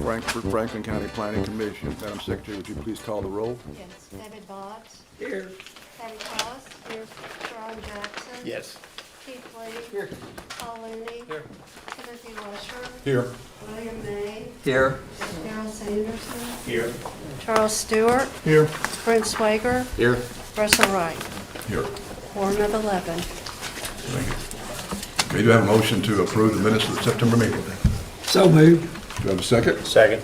Frankfort, Franklin County Planning Commission. Madam Secretary, would you please call the roll? Yes, David Botts. Here. Patty Collis. Here. Charles Jackson. Yes. Keith Lee. Here. Paul Looney. Here. Timothy Lusher. Here. William May. Here. Darrell Sanderson. Here. Charles Stewart. Here. Brent Swager. Here. Russell Wright. Here. Quorum of 11. Thank you. May do I have a motion to approve the minutes of the September meeting? So moved. Do I have a second? Second.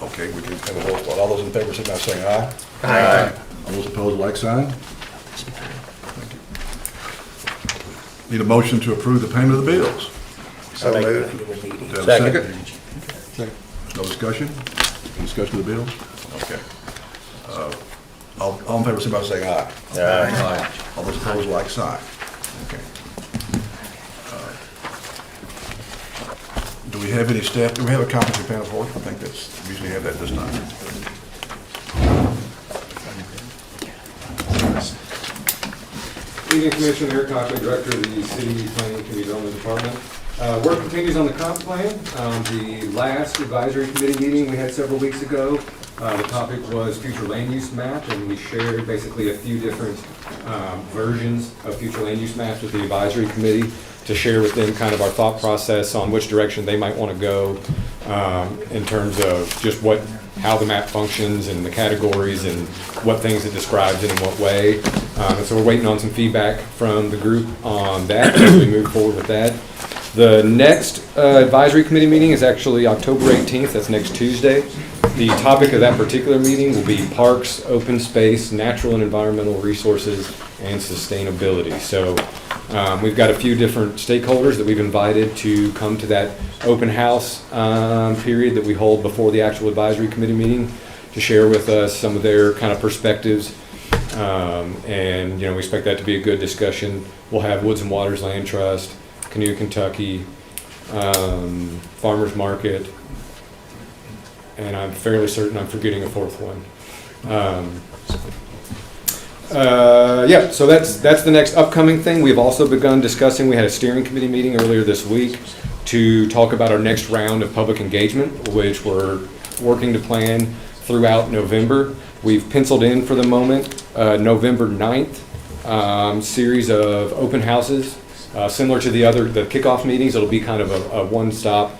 Okay, we can have a roll call. All those in favor, signify by saying aye. Aye. All those opposed, like sign. Thank you. Need a motion to approve the payment of the bills. So moved. Do I have a second? No discussion? Discussion of the bills? Okay. All in favor, signify by saying aye. Aye. All those opposed, like sign. Okay. Do we have any staff, do we have a competency panel for it? I think that's, we usually have that this time. Evening, Commissioner. Eric Cochran, Director of the City Planning and Community Development Department. Work continues on the comp plan. The last advisory committee meeting we had several weeks ago, the topic was future land use map, and we shared basically a few different versions of future land use maps with the advisory committee to share with them kind of our thought process on which direction they might want to go in terms of just how the map functions and the categories and what things it describes and in what way. And so we're waiting on some feedback from the group on that as we move forward with that. The next advisory committee meeting is actually October 18th. That's next Tuesday. The topic of that particular meeting will be parks, open space, natural and environmental resources, and sustainability. So we've got a few different stakeholders that we've invited to come to that open house period that we hold before the actual advisory committee meeting to share with us some of their kind of perspectives. And we expect that to be a good discussion. We'll have Woods and Waters Land Trust, Canoe, Kentucky, Farmers Market, and I'm fairly certain I'm forgetting a fourth one. Yeah, so that's the next upcoming thing. We've also begun discussing, we had a steering committee meeting earlier this week to talk about our next round of public engagement, which we're working to plan throughout November. We've penciled in for the moment November 9th series of open houses. Similar to the kickoff meetings, it'll be kind of a one-stop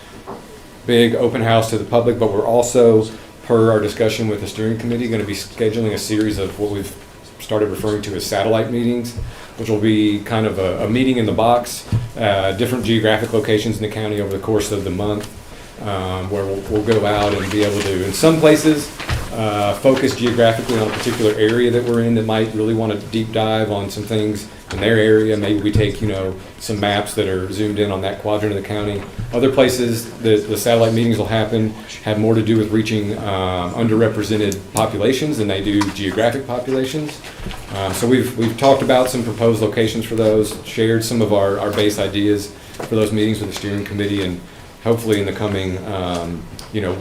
big open house to the public, but we're also, per our discussion with the steering committee, going to be scheduling a series of what we've started referring to as satellite meetings, which will be kind of a meeting in the box, different geographic locations in the county over the course of the month, where we'll go out and be able to, in some places, focus geographically on a particular area that we're in that might really want to deep dive on some things in their area. Maybe we take, some maps that are zoomed in on that quadrant of the county. Other places, the satellite meetings will happen, have more to do with reaching underrepresented populations than they do geographic populations. So we've talked about some proposed locations for those, shared some of our base ideas for those meetings with the steering committee, and hopefully in the coming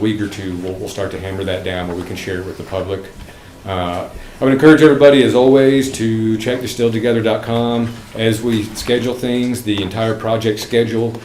week or two, we'll start to hammer that down where we can share it with the public. I would encourage everybody, as always, to check distilledtogether.com as we schedule things. The entire project schedule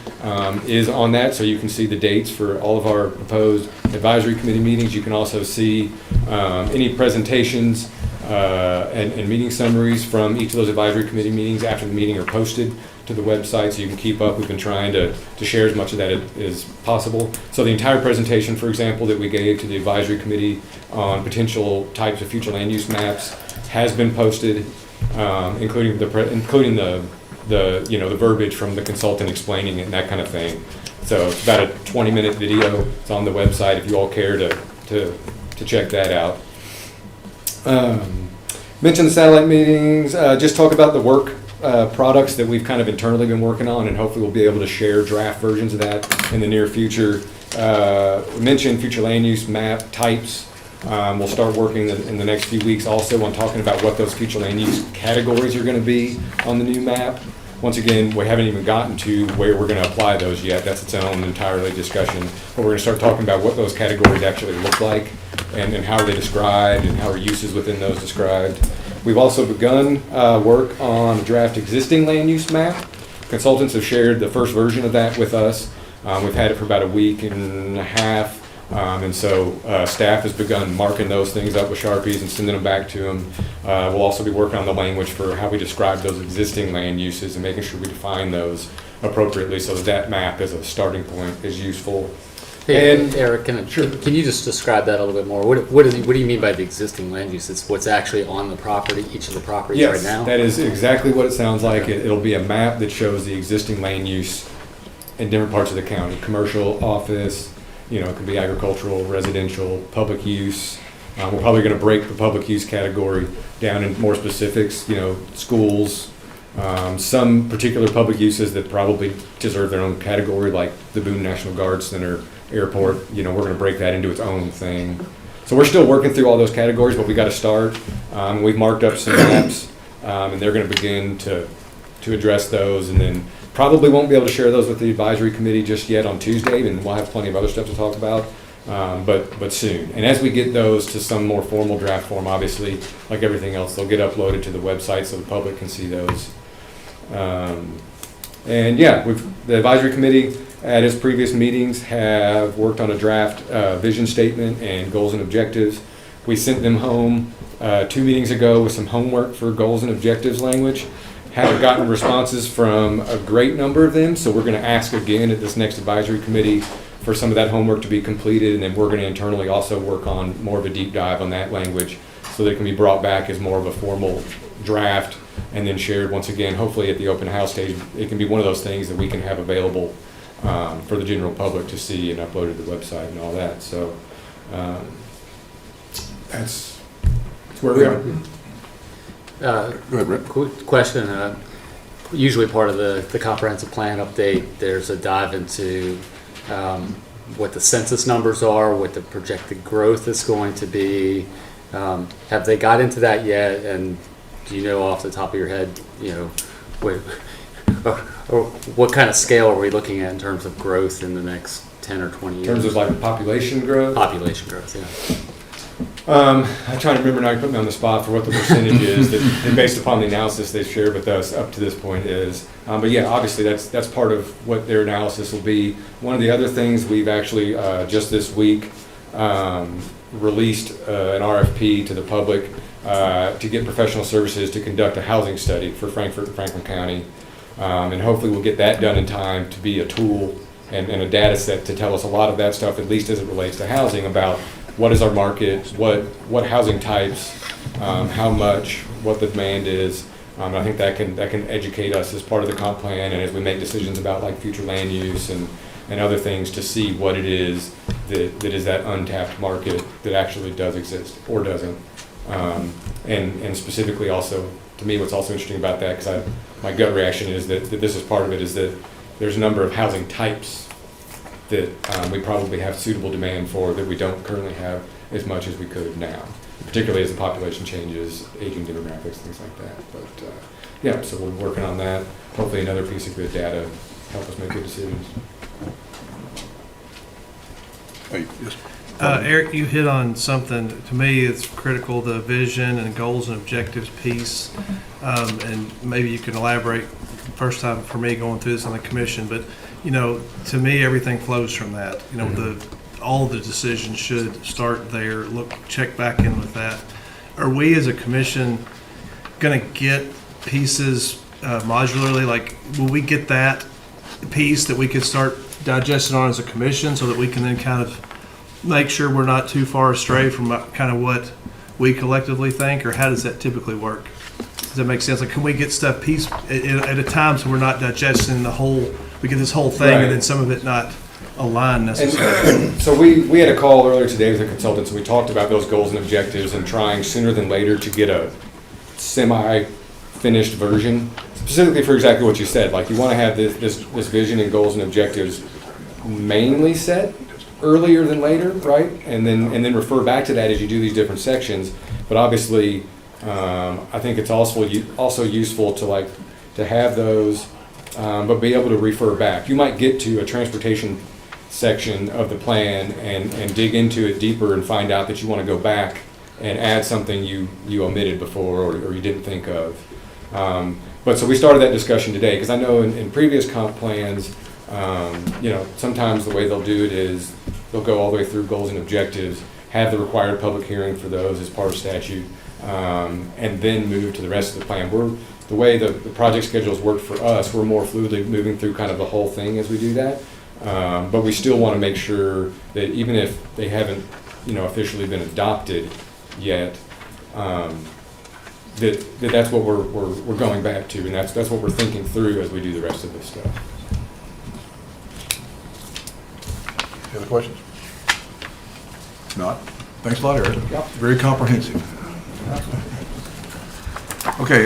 is on that, so you can see the dates for all of our proposed advisory committee meetings. You can also see any presentations and meeting summaries from each of those advisory committee meetings after the meeting are posted to the website, so you can keep up. We've been trying to share as much of that as possible. So the entire presentation, for example, that we gave to the advisory committee on potential types of future land use maps has been posted, including the verbiage from the consultant explaining it and that kind of thing. So it's about a 20-minute video. It's on the website if you all care to check that out. Mention the satellite meetings. Just talk about the work products that we've kind of internally been working on, and hopefully we'll be able to share draft versions of that in the near future. Mention future land use map types. We'll start working in the next few weeks also on talking about what those future land use categories are going to be on the new map. once again, we haven't even gotten to where we're going to apply those yet. That's its own entirely discussion. But we're going to start talking about what those categories actually look like and how are they described and how are uses within those described. We've also begun work on a draft existing land use map. Consultants have shared the first version of that with us. We've had it for about a week and a half. And so staff has begun marking those things up with Sharpies and sending them back to them. We'll also be working on the language for how we describe those existing land uses and making sure we define those appropriately so that map as a starting point is useful. Hey, And Eric, can you just describe that a little bit more? What do you mean by the existing land use? It's what's actually on the property, each of the properties right yes, now? that is exactly what it sounds like. It'll be a map that shows the existing land use in different parts of the county, commercial, office, it could be agricultural, residential, public use. We're probably going to break the public use category down in more specifics, schools, some particular public uses that probably deserve their own category, like the Boone National Guard Center, airport. We're going to break that into its own thing. So we're still working through all those categories, but we got to start. We've marked up some maps, and they're going to begin to address those, and then probably won't be able to share those with the advisory committee just yet on Tuesday, and we'll have plenty of other stuff to talk about, but soon. And as we get those to some more formal draft form, obviously, like everything else, they'll get uploaded to the website so the public can see those. And yeah, the advisory committee at its previous meetings have worked on a draft vision statement and goals and objectives. We sent them home 2 meetings ago with some homework for goals and objectives language. Haven't gotten responses from a great number of them, so we're going to ask again at this next advisory committee for some of that homework to be completed, and then we're going to internally also work on more of a deep dive on that language so that it can be brought back as more of a formal draft and then shared once again, hopefully at the open house stage. It can be one of those things that we can have available for the general public to see and upload to the website and all that. So that's where we are. Go ahead, Rick. Quick question. Usually part of the comprehensive plan update, there's a dive into what the census numbers are, what the projected growth is going to be. Have they got into that yet? And do you know off the top of your head, what kind of scale are we looking at in terms of growth in the next 10 or 20 years? In terms of like population growth? Population growth, yeah. I'm trying to remember now. You put me on the spot for what the percentage is that based upon the analysis they've shared with us up to this point is. But yeah, obviously that's part of what their analysis will be. One of the other things we've actually just this week released an RFP to the public to get professional services to conduct a housing study for Frankfort and Franklin County. And hopefully we'll get that done in time to be a tool and a data set to tell us a lot of that stuff, at least as it relates to housing, about what is our market, what housing types, how much, what the demand is. I think that can educate us as part of the comp plan and as we make decisions about like future land use and other things to see what it is that is that untapped market that actually does exist or doesn't. And specifically also, to me, what's also interesting about that, because my gut reaction is that this is part of it, is that there's a number of housing types that we probably have suitable demand for that we don't currently have as much as we could now, particularly as the population changes, aging demographics, things like that. But yeah, so we're working on that. Hopefully another piece of good data to help us make good decisions. Hey, yes. Eric, you hit on something, to me, it's critical, the vision and goals and objectives piece. And maybe you can elaborate, first time for me going through this on the commission, but to me, everything flows from that. All the decisions should start there. Check back in with that. Are we as a commission going to get pieces modularly? Like, will we get that piece that we could start digesting on as a commission so that we can then kind of make sure we're not too far astray from kind of what we collectively think, or how does that typically work? Does that make sense? Like, can we get stuff piece at a time so we're not digesting the whole, we get this whole thing Right. and then some of it not aligned necessarily? And so we had a call earlier today with the consultants, and we talked about those goals and objectives and trying sooner than later to get a semi-finished version, specifically for exactly what you said. Like, you want to have this vision and goals and objectives mainly set earlier than later, right? And then refer back to that as you do these different sections. But obviously, I think it's also useful to like to have those, but be able to refer back. You might get to a transportation section of the plan and dig into it deeper and find out that you want to go back and add something you omitted before or you didn't think of. But so we started that discussion today because I know in previous comp plans, sometimes the way they'll do it is they'll go all the way through goals and objectives, have the required public hearing for those as part of statute, and then move to the rest of the plan. The way the project schedules work for us, we're more fluidly moving through kind of the whole thing as we do that. But we still want to make sure that even if they haven't, officially been adopted yet, that's what we're going back to, and that's what we're thinking through as we do the rest of this stuff. Any other questions? Not? Thanks a lot, Eric. Very comprehensive. Okay,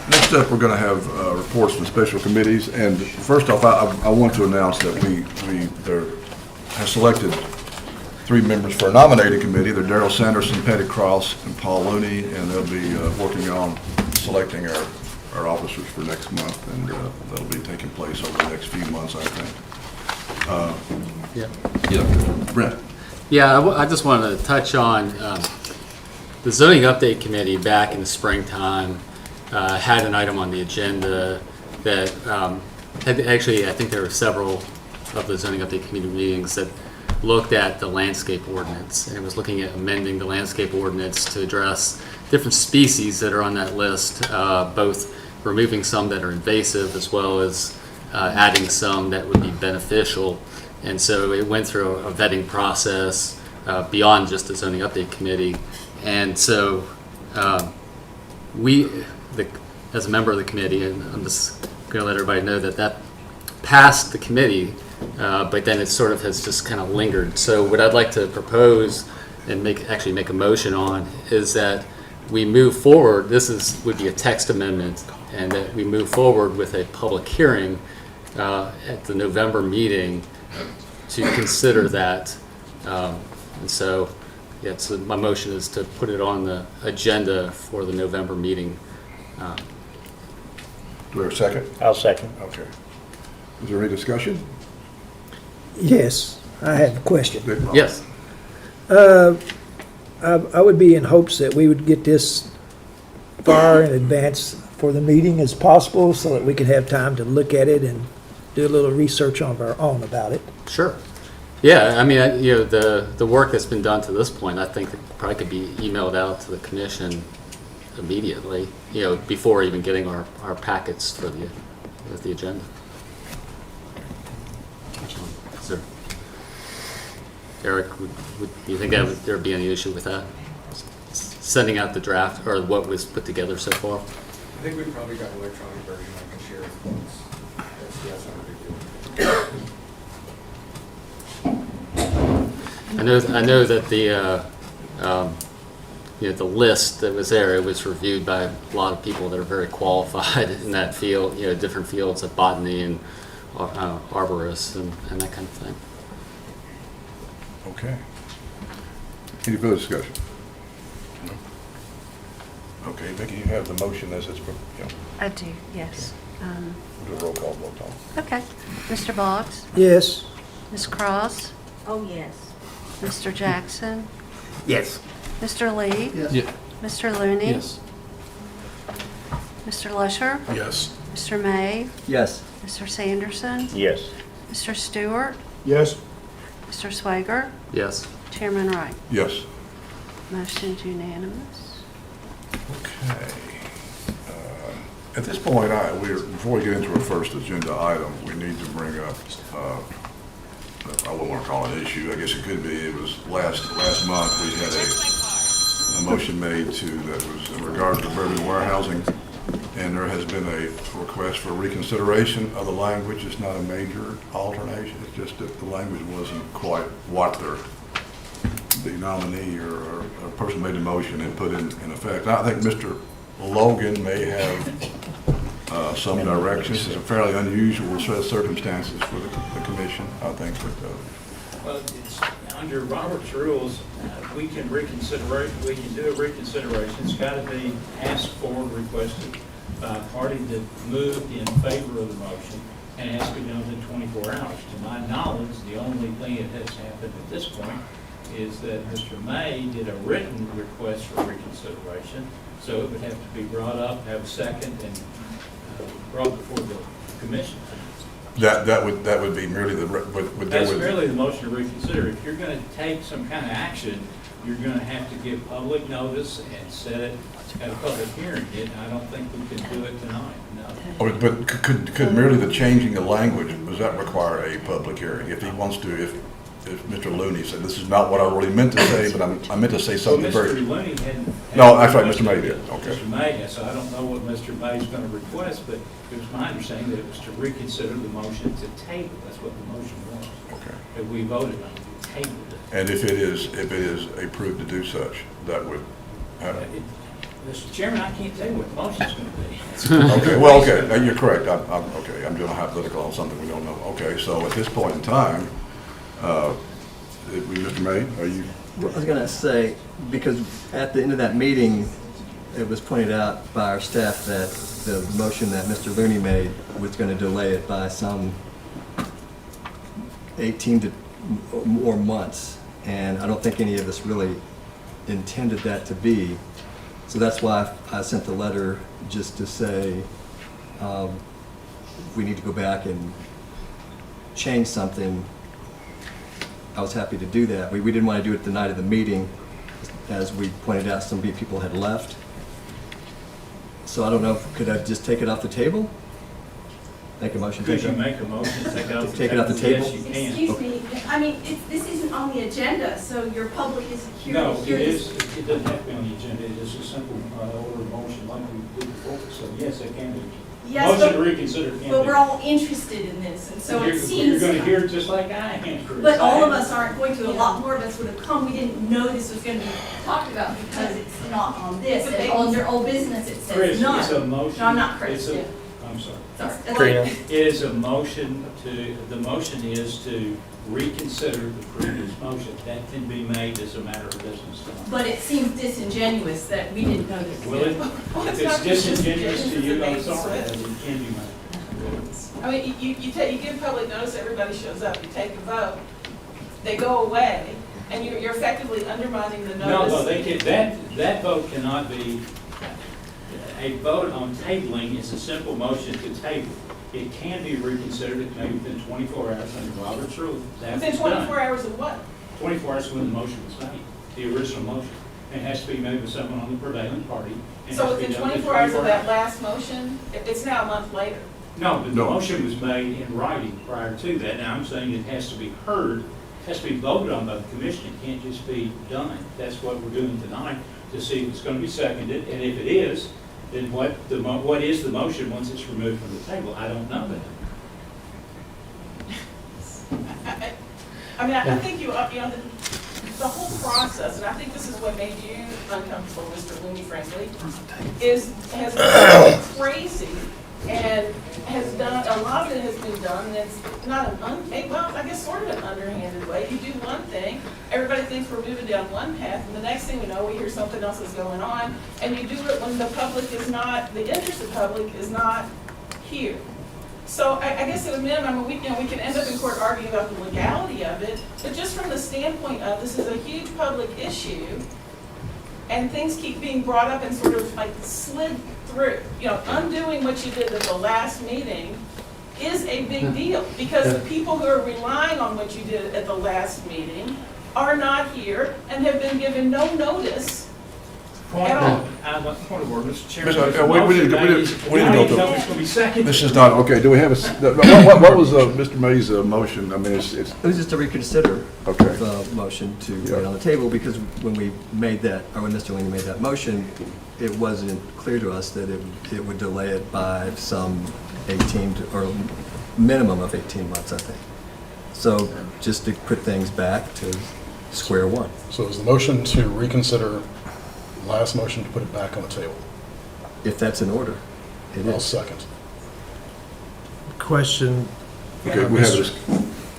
next up, we're going to have reports from special committees. And first off, I want to announce that we have selected 3 members for a nominating committee. They're Darrell Sanderson, Patty Cross, and Paul Looney, and they'll be working on selecting our officers for next month, and that'll be taking place over the next few months, I think. Yeah, Brent. Yeah, I just wanted to touch on the zoning update committee back in the springtime had an item on the agenda that actually, I think there were several of the zoning update committee meetings that looked at the landscape ordinance, and it was looking at amending the landscape ordinance to address different species that are on that list, both removing some that are invasive as well as adding some that would be beneficial. And so it went through a vetting process beyond just the zoning update committee. And so as a member of the committee, and I'm just going to let everybody know that passed the committee, but then it sort of has just kind of lingered. So what I'd like to propose and make a motion on is that we move forward. Would be a text amendment, and that we move forward with a public hearing at the November meeting to consider that. And so, so my motion is to put it on the agenda for the November meeting. Do we have a second? I'll second. Okay. Is there any discussion? Yes, I have a question. Dick Ross. Yes. I would be in hopes that we would get this far in advance for the meeting as possible so that we could have time to look at it and do a little research on our own about it. Sure. Yeah, I mean, the work that's been done to this point, I think it probably could be emailed out to the commission immediately, before even getting our packets for the agenda. Is there, Eric, would you think there'd be any issue with that? Sending out the draft or what was put together so far? I think we've probably got an electronic version I can share with folks. That's not a big deal. I know that the list that was there, it was reviewed by a lot of people that are very qualified in that field, different fields of botany and arborists and that kind of thing. Okay. Any further discussion? No. Okay, Vicki, you have the motion as it's, I do, yes. do a roll call vote on. Okay. Mr. Boggs? Yes, Ms. Cross? Oh, yes. Mr. Jackson? Yes. Mr. Lee? Yeah. Mr. Looney? Yes. Mr. Lusher? Yes. Mr. May? Yes. Mr. Sanderson? Yes. Mr. Stewart? Yes. Mr. Swager? Yes. Chairman Wright? Yes. Motion's unanimous. Okay. At this point, before we get into our first agenda item, we need to bring up, I wouldn't want to call it an issue, I guess it could be, it was last month, we had a motion made that was in regard to urban warehousing, and there has been a request for reconsideration of the language. It's not a major alternation, it's just that the language wasn't quite what the nominee or person made the motion and put in effect. I think Mr. Logan may have some directions. It's a fairly unusual set of circumstances for the commission, I think. Well, it's under Robert's rules, we can do a reconsideration. It's got to be asked for, requested by a party that moved in favor of the motion, and it has to be done within 24 hours. To my knowledge, the only thing that has happened at this point is that Mr. May did a written request for reconsideration, so it would have to be brought up, have a second, and brought before the commission. That would be merely the, but there That's would. merely the motion to reconsider. If you're going to take some kind of action, you're going to have to give public notice and set it at a public hearing. I don't think we can do it tonight, no. Oh, but could merely the changing the language, does that require a public hearing? If he wants to, if Mr. Looney said, this is not what I really meant to say, but I meant to say something Well, very. Mr. Looney hadn't. No, that's right, Mr. May did, okay. Mr. May has, so I don't know what Mr. May's going to request, but it was my understanding that it was to reconsider the motion to table. That's what the motion was. Okay. That we voted on, we tabled it. And if it is approved to do such, that would happen. Mr. Chairman, I can't tell you what the motion's going to be. Okay, well, okay, now you're correct. Okay, I'm doing a hypothetical on something we don't know. Okay, so at this point in time, Mr. May, are you? Well, I was gonna say, because at the end of that meeting, it was pointed out by our staff that the motion that Mr. Looney made was gonna delay it by some 18 to more months. And I don't think any of us really intended that to be. So that's why I sent the letter, just to say, we need to go back and change something. I was happy to do that. We didn't want to do it the night of the meeting. As we pointed out, some people had left. So I don't know, could I just take it off the table? Make a motion? Could you make a motion to take it off the table? Take it off the table? Yes, you can. Excuse me, I mean, this isn't on the agenda, so your public isn't here No, to it hear is, this. it doesn't have to be on the agenda, it is a simple order of motion like we did before, so yes, it can be. Yes, Motion to but, reconsider can be. but we're all interested in this, and so it You're seems. going to hear it just like I am, Chris. But all of us aren't going to, a lot more of us would have come, we didn't know this was gonna be talked about because it's not on this, and under old business it Chris, says none. it's a motion. No, I'm not Chris, It's a- yeah. I'm sorry. Sorry. It is a motion to, the motion is to reconsider the previous motion. That can be made as a matter of business. But it seems disingenuous that we didn't know this. Will it? If it's disingenuous to you, I'm sorry, it can be made. I mean, you give public notice, everybody shows up, you take a vote, they go away, and you're effectively undermining the notice. No, they can, that vote cannot be, a vote on tabling is a simple motion to table. It can be reconsidered, it may be within 24 hours under Robert's rules. That's Within done. 24 hours of what? 24 hours when the motion was made, the original motion. It has to be made with someone on the prevailing party. It So has to be within done 24 hours of that last motion, it's now a month later. No, but the No. motion was made in writing prior to that. Now, I'm saying it has to be heard, has to be voted on by the commission. It can't just be done. That's what we're doing tonight, to see if it's going to be seconded. And if it is, then what is the motion once it's removed from the table? I don't know that. I mean, I think the whole process, and I think this is what made you uncomfortable, Mr. Looney, frankly, has been crazy and has done, a lot of it has been done, and it's not well, I guess sort of an underhanded way. You do one thing, everybody thinks we're moving down one path, and the next thing we know, we hear something else is going on, and you do it when the public is not, the interest of the public is not here. So I guess at a minimum, we can end up in court arguing about the legality of it, but just from the standpoint of this is a huge public issue, and things keep being brought up and sort of like slid through. Undoing what you did at the last meeting is a big deal, because the people who are relying on what you did at the last meeting are not here and have been given no notice at all. Point of order, Mr. Chairman. We didn't go through. Know it's going to be seconded. This is not, okay, do we have what was Mr. May's motion? I mean, it's, It was just to reconsider okay. the motion to put it on the table, because when we made that, or when Mr. Looney made that motion, it wasn't clear to us that it would delay it by some 18 or minimum of 18 months, I think. So just to put things back to square one. So is the motion to reconsider last motion to put it back on the table? If that's in order, it I'll is. second. Question. Okay, we have this.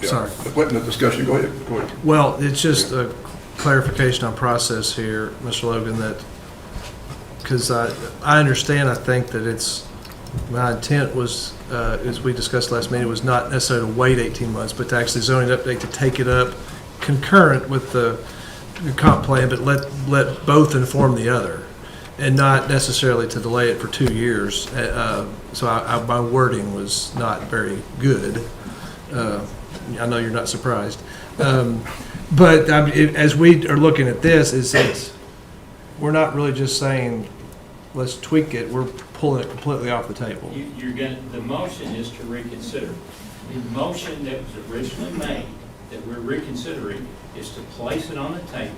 Yeah. Sorry. What in the discussion? Go ahead. Go ahead. Well, it's just a clarification on process here, Mr. Logan, that, because I understand, I think that it's my intent was, as we discussed last meeting, was not necessarily to wait 18 months, but to actually zoning update to take it up concurrent with the comp plan, but let both inform the other, and not necessarily to delay it for 2 years. So my wording was not very good. I know you're not surprised. But as we are looking at this, we're not really just saying, let's tweak it, we're pulling it completely off the table. The motion is to reconsider. The motion that was originally made, that we're reconsidering, is to place it on the table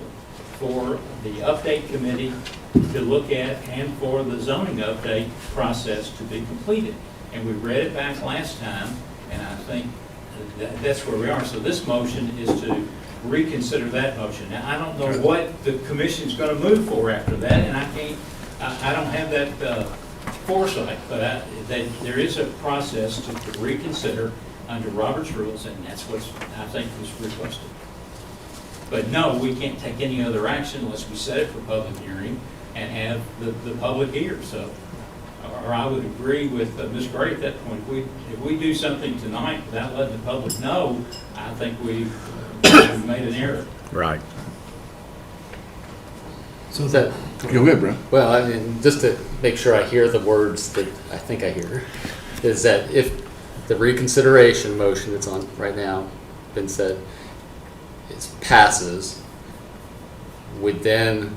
for the update committee to look at and for the zoning update process to be completed. And we read it back last time, and I think that's where we are. So this motion is to reconsider that motion. Now, I don't know what the commission's going to move for after that, and I don't have that foresight, but there is a process to reconsider under Robert's rules, and that's what I think was requested. But no, we can't take any other action unless we set it for public hearing and have the public hear. So, or I would agree with Ms. Gray at that point. If we do something tonight without letting the public know, I think we've made an error. Right. So that, Go ahead, Brent. well, I mean, just to make sure I hear the words that I think I hear, is that if the reconsideration motion that's on right now been said, it passes, would then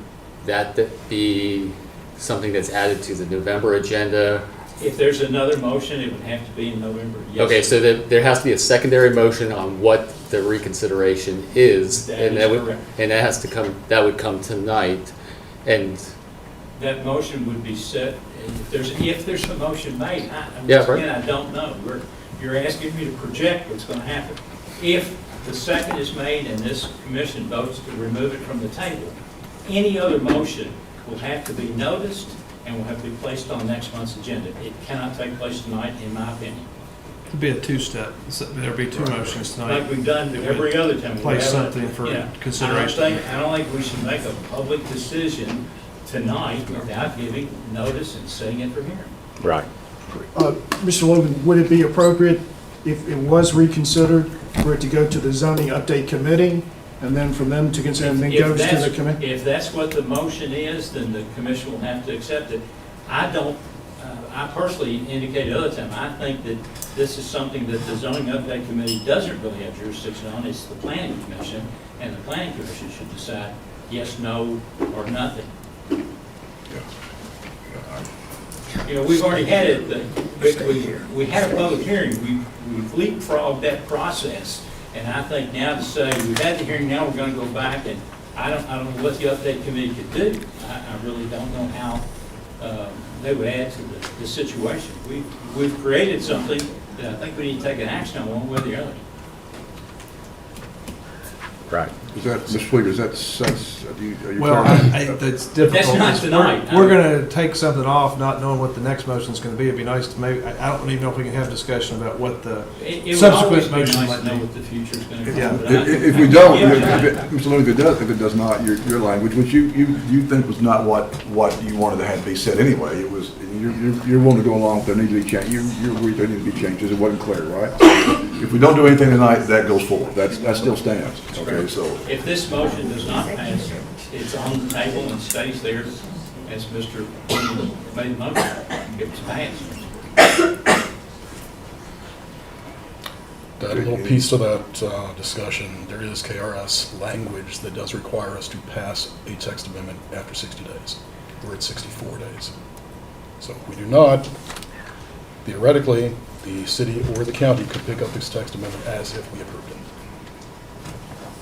that be something that's added to the November agenda? If there's another motion, it would have to be in November. Yes, Okay, sir. so there has to be a secondary motion on what the reconsideration is, That and is would, correct. and that has to come. That would come tonight, and That motion would be set, if there's a motion made, Yeah, once right. again, I don't know. You're asking me to project what's going to happen. If the second is made and this commission votes to remove it from the table, any other motion will have to be noticed and will have to be placed on next month's agenda. It cannot take place tonight, in my opinion. It'd be a two-step. There'd be two motions tonight. Like we've done every other time. We Place haven't- something for yeah. consideration. I don't think we should make a public decision tonight without giving notice and setting it for hearing. Right. Mr. Logan, would it be appropriate if it was reconsidered for it to go to the zoning update committee and then from them to consider and then If goes to that's- the committee? If that's what the motion is, then the commission will have to accept it. I personally indicated the other time, I think that this is something that the zoning update committee doesn't really have jurisdiction on. It's the planning commission, and the planning commission should decide yes, no, or nothing. You know, we've already had it, we had a public hearing, we've leapfrogged that process. And I think now to say, we've had the hearing, now we're gonna go back, and I don't know what the update committee could do. I really don't know how they would add to the situation. We've created something that I think we need to take an action on one way or the other. Right. Is that, Mr. Fleeger, is that sense, are you Well, talking- that's difficult. That's not tonight. We're going to take something off, not knowing what the next motion is going to be. It'd be nice to maybe, I don't even know if we can have discussion about what the It would subsequent always be motion nice might to know be. what the future's gonna be. Yeah. but I- If we don't, Yeah. Mr. Looney, if it does not, your language, which you think was not what you wanted to have be said anyway, it was, you're willing to go along with there need to be change, you agree there need to be changes, it wasn't clear, right? If we don't do anything tonight, that goes forward, that still stands, okay, so. If this motion does not pass, it's on the table and stays there as Mr. Williams made the motion. If it's passed. To add a little piece to that discussion, there is KRS language that does require us to pass a text amendment after 60 days. We're at 64 days. So if we do not, theoretically, the city or the county could pick up this text amendment as if we approved it.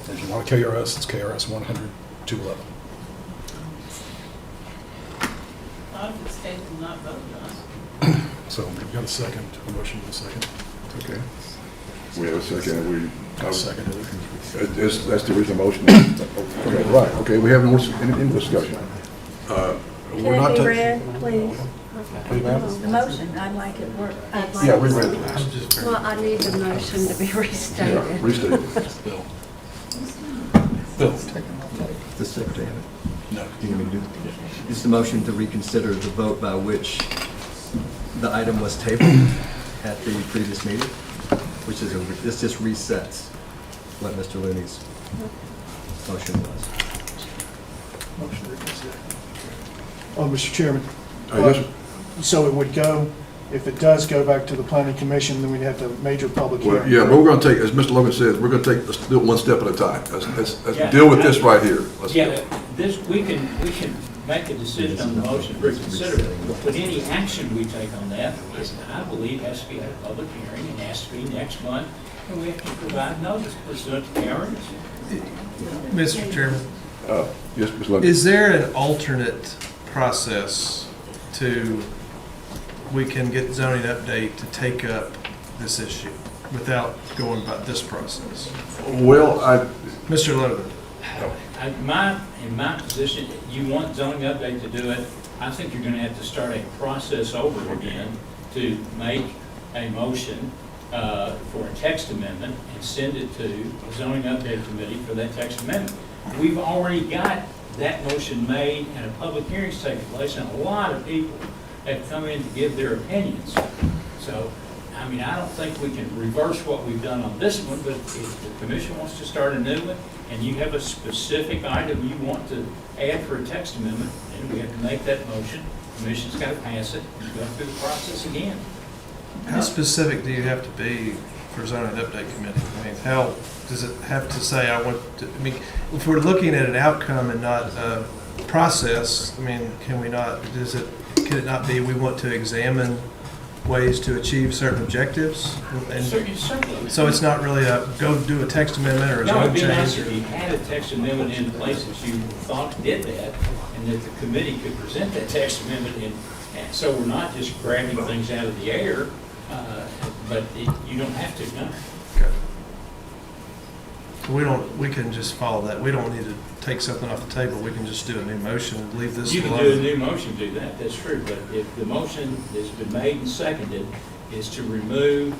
If you want a KRS, it's KRS 100-211. Not if it's taken, not voted on. So we've got a second, a motion and a second. Okay. We have a second, I'll second it. that's the original motion. Okay, right, okay, we have no, any discussion. We're not. Can it be ta- read, please? Please, ma'am? The motion, I'd like it work. Yeah, we read it. Well, I need the motion to be Yeah, restated. restate it. Bill. The secretary. No. You want me to do it? It's the motion to reconsider the vote by which the item was tabled at the previous meeting, which is, this just resets what Mr. Looney's motion was. Motion to reconsider. Oh, Mr. Chairman. Yes, So it would go, if it does go back to the planning commission, then we'd have to major public well, hearing. yeah, but we're gonna take, as Mr. Logan says, we're gonna take, let's do it one step at a time. Let's Yeah. deal with this right here. Let's- Yeah, this, we can make a decision on the motion to reconsider it, but any action we take on that is, I believe, has to be at a public hearing and has to be next month, and we have to provide notice pursuant to KRS. Mr. Chairman, Yes, Mr. Logan. is there an alternate process to, we can get zoning update to take up this issue without going about this process? Well, Mr. Logan? In my position, you want zoning update to do it, I think you're gonna have to start a process over again to make a motion for a text amendment and send it to the zoning update committee for that text amendment. We've already got that motion made and a public hearing's taking place, and a lot of people have come in to give their opinions. So, I mean, I don't think we can reverse what we've done on this one, but if the commission wants to start a new one, and you have a specific item you want to add for a text amendment, then we have to make that motion. The commission's got to pass it, and go through the process again. How specific do you have to be for zoning update committee? I mean, how, does it have to say, I want to, I mean, if we're looking at an outcome and not a process, I mean, can we not, can it not be, we want to examine ways to achieve certain objectives? And Certainly. so it's not really a, go do a text amendment or a No, it'd zone be nice change? if you had a text amendment in place that you thought did that, and that the committee could present that text amendment in, and so we're not just grabbing things out of the air, but you don't have to, no. Okay. So we can just follow that. We don't need to take something off the table. We can just do a new motion and leave this You alone. can do a new motion, do that, that's true, but if the motion that's been made and seconded is to remove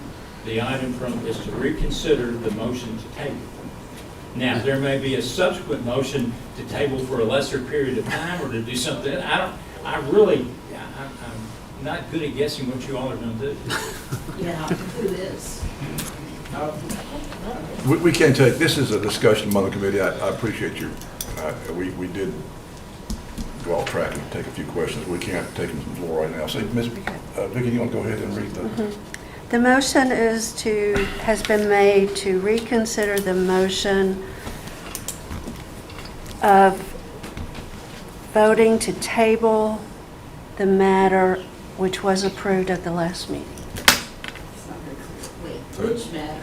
the item from, is to reconsider the motion to table. Now, there may be a subsequent motion to table for a lesser period of time or to do something, I'm not good at guessing what you all are going to do. Yeah, who is? we can't take, this is a discussion among the committee. I appreciate you. We did go off track and take a few questions. We can't take them from the floor right now. So, Ms. Vicki, you want to go ahead and read the? The motion has been made to reconsider the motion of voting to table the matter which was approved at the last meeting. Wait, which matter?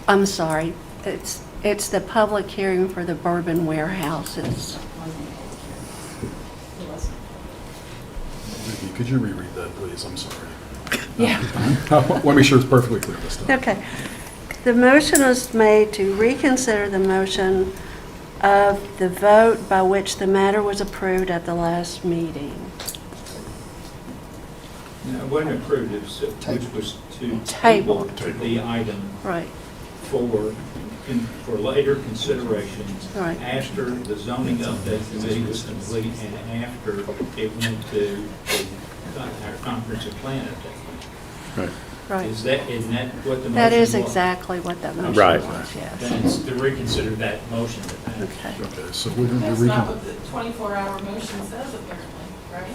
I'm sorry, it's the public hearing for the Bourbon warehouses. Vicki, could you reread that, please? I'm sorry. Yeah. I want to make sure it's perfectly clear this time. Okay. The motion was made to reconsider the motion of the vote by which the matter was approved at the last meeting. No, it wasn't approved, it was, which was to Table. table the item Right, for later consideration Right. after the zoning update committee was complete and after it went to our comprehensive plan update. right. Isn't that what the motion was? That is exactly what that motion Right. was, yes. Then it's to reconsider that motion that passed. Okay. Okay, so we're going to That's not what the 24-hour motion says apparently, right?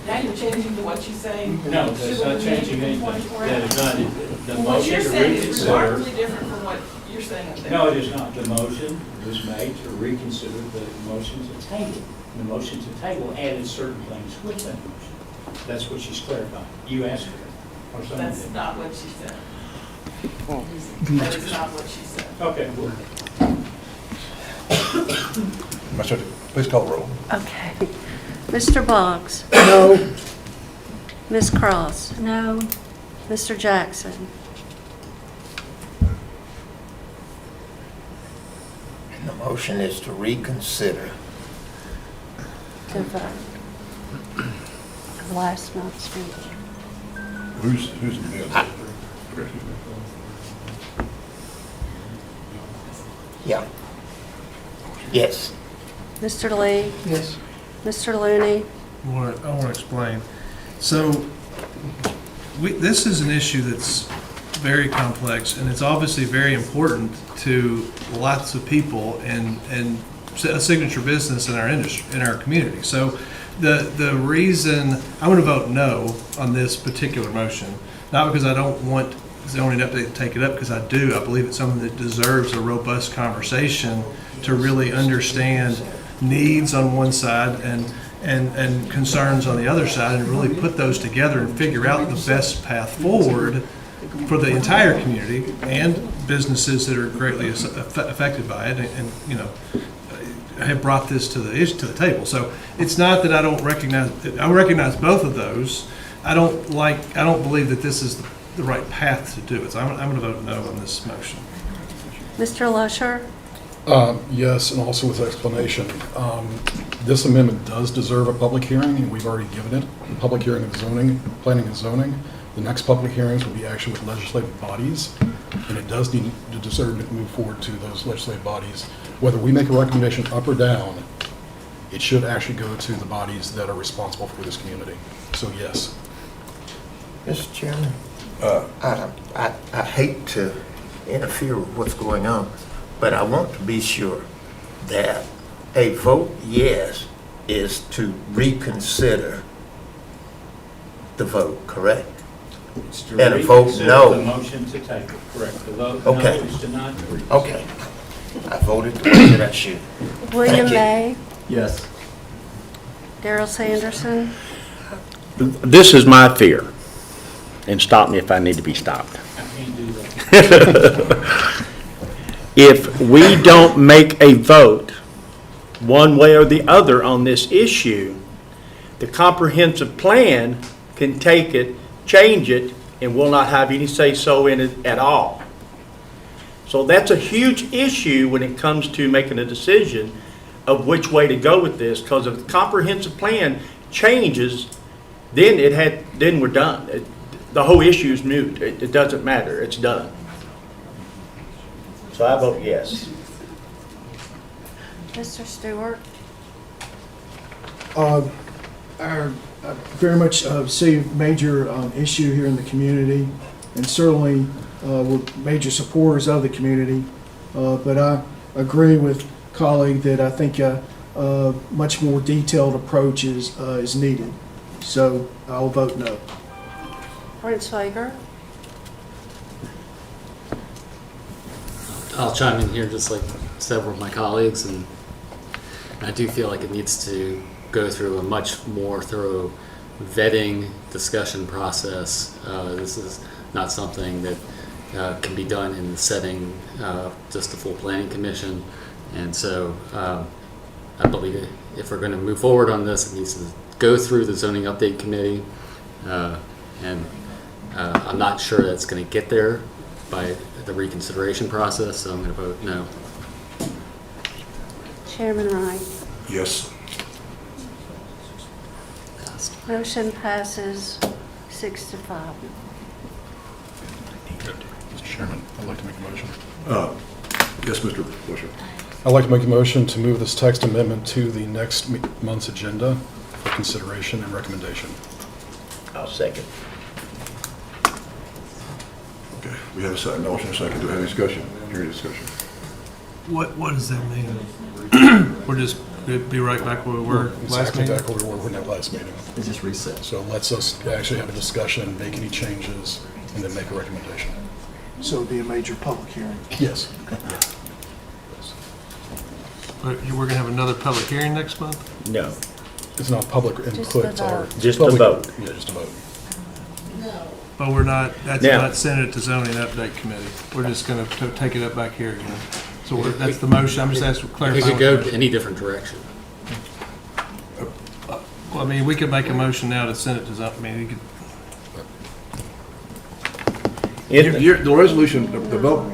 Now you're changing to what you say. No, that's not changing anything. 24 That is hours. not, the Well, what motion you're to saying is reconsider. remarkably different from what you're saying up there. No, it is not. The motion was made to reconsider the motion to table. The motion to table added certain things with that motion. That's what she's clarifying. You asked her, or someone That's did. not what she said. That is not what she said. Okay, well, Please call the roll. Okay. Mr. Boggs? No. Ms. Cross? No. Mr. Jackson? And the motion is to reconsider. To vote. Of last month's meeting. Who's the minute? Yeah. Yes. Mr. Lee? Yes. Mr. Looney? I want to explain. So, this is an issue that's very complex, and it's obviously very important to lots of people and a signature business in our industry, in our community. So, the reason I'm going to vote no on this particular motion, not because I don't want zoning update to take it up, because I do. I believe it's something that deserves a robust conversation to really understand needs on one side and concerns on the other side, and really put those together and figure out the best path forward for the entire community and businesses that are greatly affected by it, and you know, have brought this to the table. So it's not that I don't recognize. I recognize both of those. I don't believe that this is the right path to do it. So I'm going to vote no on this motion. Mr. Lusher? Yes, and also with explanation. This amendment does deserve a public hearing, and we've already given it. The public hearing of zoning, planning and zoning. The next public hearings will be actually with legislative bodies, and it does need to deserve to move forward to those legislative bodies. Whether we make a recommendation up or down, it should actually go to the bodies that are responsible for this community. So yes. Mr. Chairman, I hate to interfere with what's going on, but I want to be sure that a vote yes is to reconsider the vote, correct? It's to And a vote reconsider no. The motion to table, correct. The vote no Okay. is to not reconsider. Okay. I voted the way that I should. William Thank you. May? Yes. Darrell Sanderson? This is my fear, and stop me if I need to be stopped. I can't do that. If we don't make a vote one way or the other on this issue, the comprehensive plan can take it, change it, and will not have any say-so in it at all. So that's a huge issue when it comes to making a decision of which way to go with this, because if the comprehensive plan changes, then we're done. The whole issue is moot. It doesn't matter. It's done. So I vote yes. Mr. Stewart? I very much see a major issue here in the community, and certainly we're major supporters of the community. But I agree with colleague that I think a much more detailed approach is needed. So I'll vote no. Brent Slager? I'll chime in here just like several of my colleagues, and I do feel like it needs to go through a much more thorough vetting discussion process. This is not something that can be done in the setting of just the full planning commission, and so I believe if we're going to move forward on this, it needs to go through the zoning update committee, and I'm not sure that's going to get there by the reconsideration process, so I'm going to vote no. Chairman Wright? Yes. Motion passes 6-5. Mr. Chairman, I'd like to make a motion. Yes, Mr. Busher. I'd like to make a motion to move this text amendment to the next month's agenda for consideration and recommendation. I'll second. Okay, we have a second, motion, a second. Do we have any discussion? Any discussion? What does that mean? We're just be right back where we were last Exactly meeting? where we were in that last meeting. It just reset. So it lets us actually have a discussion, make any changes, and then make a recommendation. So it'd be a major public hearing. Yes. We're going to have another public hearing next month? No, It's not public Just input, a it's our. vote. just a public- vote. Yeah, just a vote. But we're not, that's Now- not sending it to zoning update committee. We're just going to take it up back here again. So that's the motion. I'm just asking for We clarification. could go any different direction. Well, I mean, we could make a motion now to send it to zoning, I mean, you could, The resolution, the vote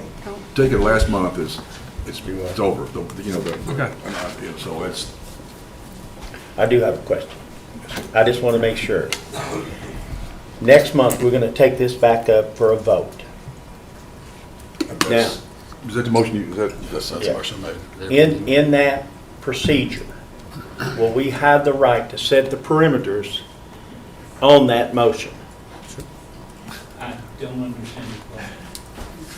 taken last month it's over. You know, Okay. so it's, I do have a question. I just want to make sure. Next month, we're going to take this back up for a vote. is that the motion you, is that? That's the Yeah. motion made. In that procedure, will we have the right to set the perimeters on that motion. I don't understand the question.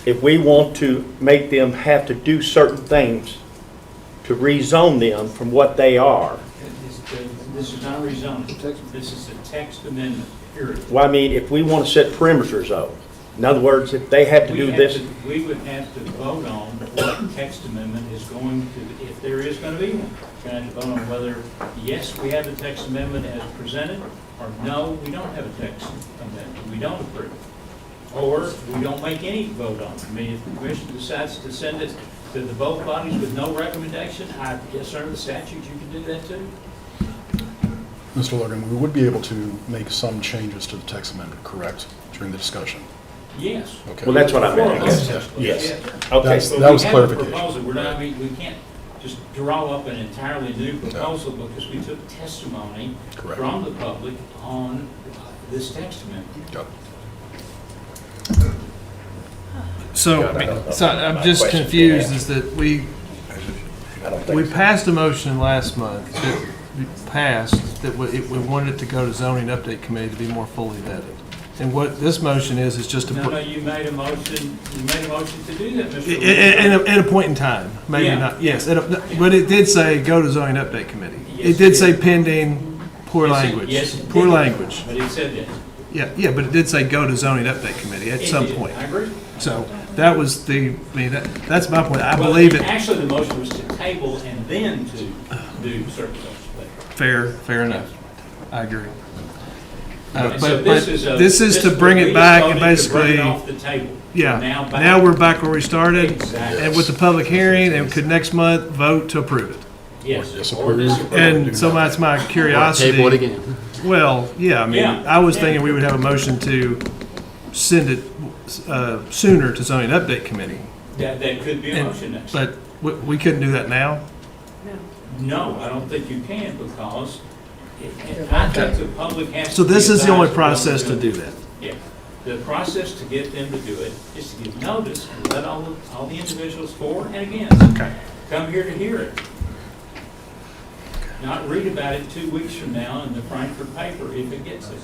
If we want to make them have to do certain things to rezone them from what they are, This is not rezoning. This is a text amendment, period. well, I mean, if we want to set perimeters though, in other words, if they have to do this, We would have to vote on what text amendment is going to, if there is going to be one. We're going to have to vote on whether, yes, we have the text amendment as presented, or no, we don't have a text amendment, we don't approve it. Or we don't make any vote on it. I mean, if the commission decides to send it to the both bodies with no recommendation, I guess under the statute, you can do that too. Mr. Logan, we would be able to make some changes to the text amendment, correct, during the discussion? Yes. Okay. well, that's what I meant. Yes. Yes. That's- Okay, But that we was have a clarification. proposal. We're not, we can't just draw up an entirely new proposal because we took testimony Correct. from the public on this text amendment. Got it. So I'm just confused, is that we passed a motion last month that we passed that we wanted it to go to zoning update committee to be more fully vetted. And what this motion is just to No, put, no, you made a motion to do that, Mr. Lee. at a point in time, maybe Yeah. not, yes. But it did say go to zoning update committee. Yes, It did it say did. pending poor Yes, it- language. yes, it Poor did. language. But it said that. Yeah, but it did say go to zoning update committee at It some did. point. I agree. So that was that's my point. I Well, believe it. Actually, the motion was to table and then to do certain things. Fair enough. I agree. So But this is to bring it back and basically, off the table. yeah, Now back. now we're back where we started. Exactly. And with the public hearing, and could next month vote to approve it. Yes. Yes, Or approve. disapprove. And so that's my curiosity. Table it again. Well, yeah, I mean, Yeah. I was thinking we would have a motion to send it sooner to zoning update committee. That could be a And- motion next. But we couldn't do that now? No, I don't think you can because I think the public has to. So this be is the only advised what process we're to doing. do that? Yeah. The process to get them to do it is to give notice and let all the individuals for and against Okay. come here to hear it. Not read about it 2 weeks from now in the Frankfort paper if it gets there.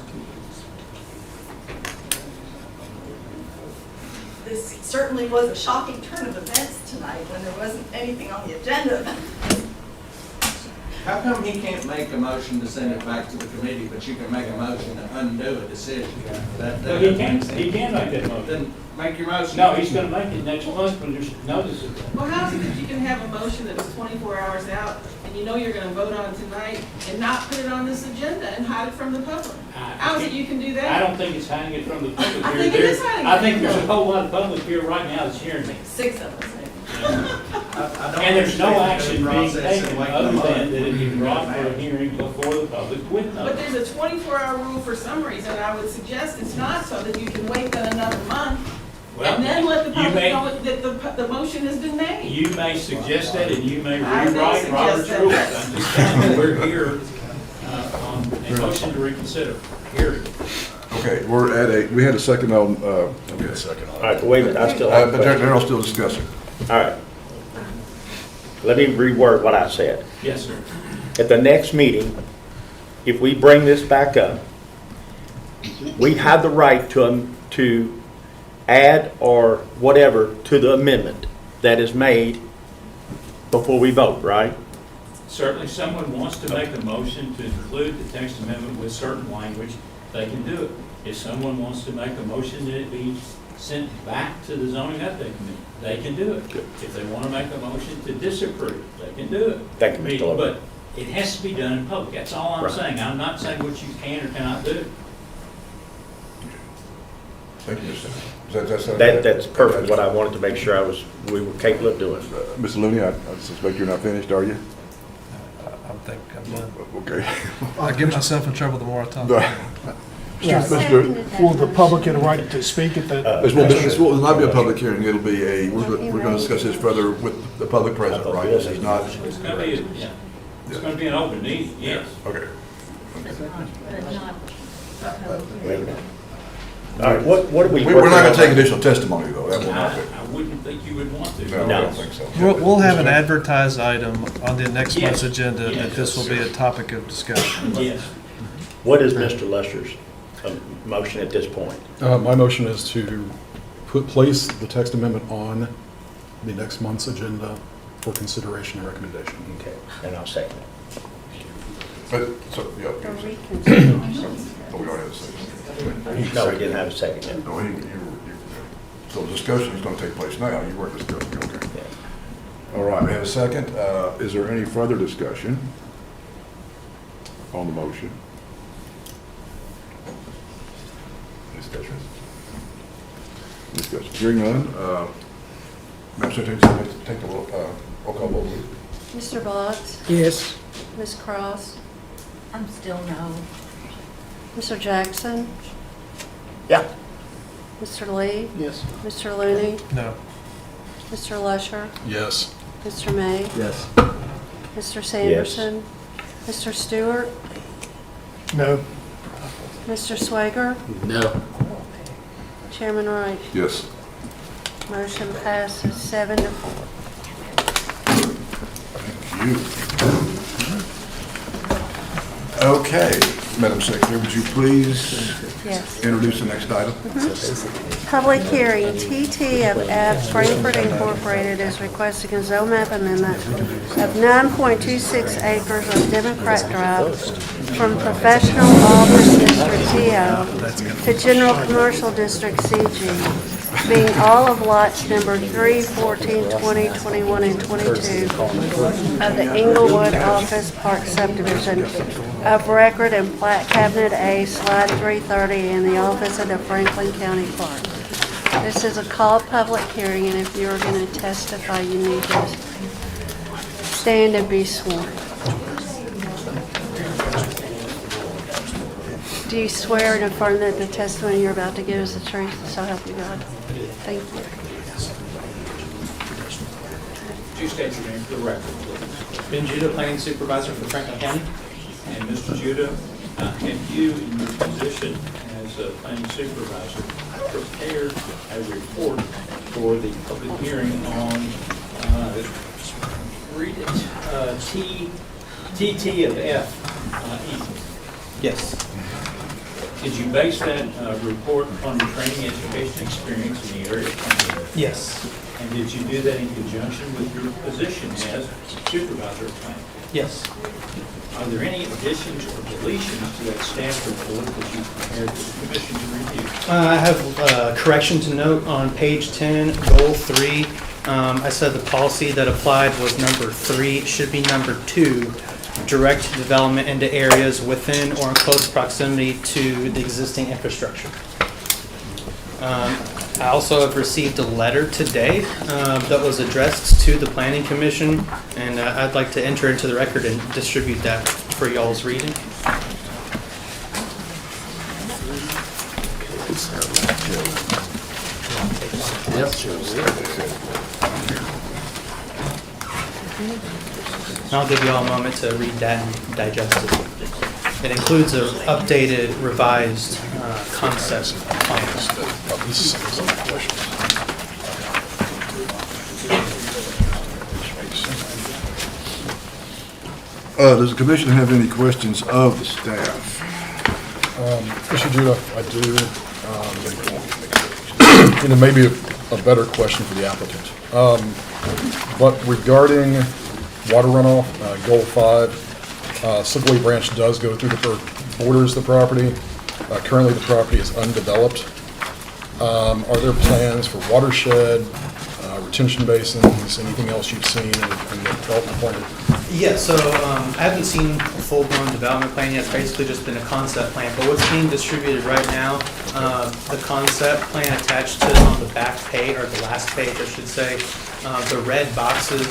This certainly was a shocking turn of events tonight when there wasn't anything on the agenda. How come he can't make a motion to send it back to the committee, but you can make a motion to undo a decision? That Well, he doesn't can, make sense. he can make that motion. Then make your motion. No, he's gonna make it next month when there's notice of that. Well, how is it that you can have a motion that is 24 hours out and you know you're going to vote on it tonight and not put it on this agenda and hide it from the public? How is it you can do I that? don't think it's hiding it from the public I here. think it is hiding I it think from there's the a whole lot of public here right now that's hearing me. 6 of us. And there's no action being taken other than that it be brought for a hearing before the public with But notice. there's a 24-hour rule for some reason. I would suggest it's not so that you can wait then another month Well, and then let the you public may- know that the motion has been made. You may suggest that and you may I may rewrite suggest Robert's that. rules. I'm just telling you, we're here on a motion to reconsider. Here. Okay, we had a second on, okay. Second on all right, wait a minute, I still have a But they're question. all still discussing. All right. Let me reword what I said. Yes, sir. At the next meeting, if we bring this back up, we have the right to add or whatever to the amendment that is made before we vote, right? Certainly, someone wants to make a motion to include the text amendment with certain language, they can do it. If someone wants to make a motion that it be sent back to the zoning update committee, they can do it. If they want to make a motion to disapprove, they can do it. Thank you, Mr. Logan. But it has to be done in public, that's all I'm Right. saying. I'm not saying what you can or cannot do. Thank you, Mr. That's perfect, what I wanted to make sure we were capable of doing. Mr. Looney, I suspect you're not finished, are you? I think I'm done. Okay. I get myself in trouble the more I talk. For the public get a right to speak at the. This will not be a public hearing, it'll be we're going to discuss this further with the public present, right? This is not. It's going to be, yeah, it's going to be an open meeting, yes. Okay. Wait a minute. All right, what are we? We're not going to take additional testimony, though, that will not be. I wouldn't think you would want to. No, I No. don't think so. We'll have an advertised item on the next Yes. month's agenda that Yes. this will be a topic of discussion. Yes. What is Mr. Lusher's a motion at this point? My motion is to place the text amendment on the next month's agenda for consideration and recommendation. Okay, and I'll second it. But, so, yeah. The reconsideration. Oh, we don't have a second. No, we didn't have a second yet. No, so the discussion is going to take place now. You weren't discussing, okay. Yeah. All right, we have a second. Is there any further discussion on the motion? Discussion? Discussion. Hearing none, Madam Secretary, take the roll call vote, please. Mr. Boggs? Yes. Ms. Cross? I'm still no. Mr. Jackson? Yeah. Mr. Lee? Yes. Mr. Looney? No. Mr. Lusher? Yes. Mr. May? Yes. Mr. Sanderson? Mr. Stewart? No. Mr. Swager? No. Chairman Wright? Yes. Motion passes 7-4. Okay, Madam Secretary, would you please Yes. introduce the next item? Public hearing, TT of F Frankfort Incorporated is requesting a zone map amendment of 9.26 acres of Democrat Drive from Professional Office District TO to General Commercial District CG, being all of lots numbered 3, 14, 20, 21, and 22 of the Inglewood Office Park subdivision of record and plat cabinet A, slide 330, in the office of the Franklin County Clerk. This is a called public hearing, and if you're going to testify, you need to stand and be sworn. Do you swear and affirm that the testimony you're about to give is the truth, so help you God? Thank you. Would you state your name for the record, please? Ben Judah, Planning Supervisor for Franklin County. And Mr. Judah, have you, in your position as a planning supervisor, prepared a report for the public hearing on, read it, TT of F, Yes. Did you base that report on your training, education, experience in the area? Yes. And did you do that in conjunction with your position as supervisor of planning? Yes. Are there any additions or deletions to that staff report that you prepared for the commission to review? I have a correction to note on page 10, goal 3. I said the policy that applied was number 3. It should be number 2. Direct development into areas within or in close proximity to the existing infrastructure. I also have received a letter today that was addressed to the Planning Commission, and I'd like to enter into the record and distribute that for y'all's reading. And I'll give you all a moment to read that and digest it. It includes an updated, revised concept plan. Does the commission have any questions of the staff? Mr. Judah, I do. And it may be a better question for the applicant. But regarding water runoff, goal 5, Slipway Branch does go through the borders the property. Currently, the property is undeveloped. Are there plans for watershed, retention basins, anything else you've seen in the development plan? Yeah, so I haven't seen a full-blown development plan yet. It's basically just been a concept plan. But what's being distributed right now, the concept plan attached to on the back page, or the last page, I should say, the red boxes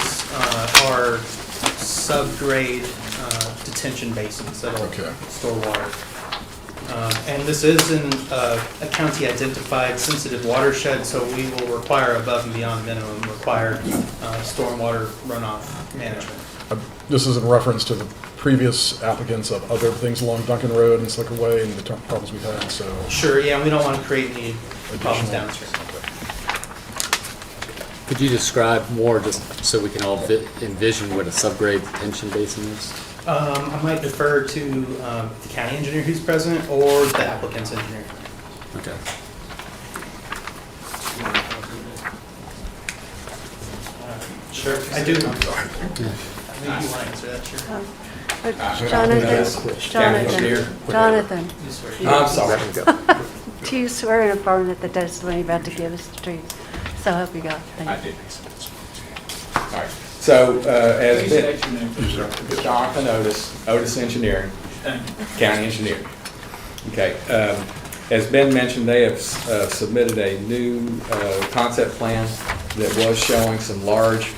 are subgrade detention basins that'll store water. And this is in a county-identified sensitive watershed, so we will require above and beyond minimum required stormwater runoff management. This is in reference to the previous applicants of other things along Duncan Road and Slicker Way and the problems we've had, so. Sure, yeah, we don't want to create any problems downstream. Could you describe more, just so we can all envision what a subgrade detention basin is? I might defer to the county engineer who's present or the applicant's engineer. Okay. Sure. I do. I'm sorry. Maybe you want to answer that, sure. Jonathan, I'm sorry. do you swear and affirm that the testimony you're about to give is the truth? So help you God. Thank you. I did. All right. So, as Please been, state your name, please. Jonathan Otis Engineering, County Engineer. Okay. As Ben mentioned, they have submitted a new concept plan that was showing some large,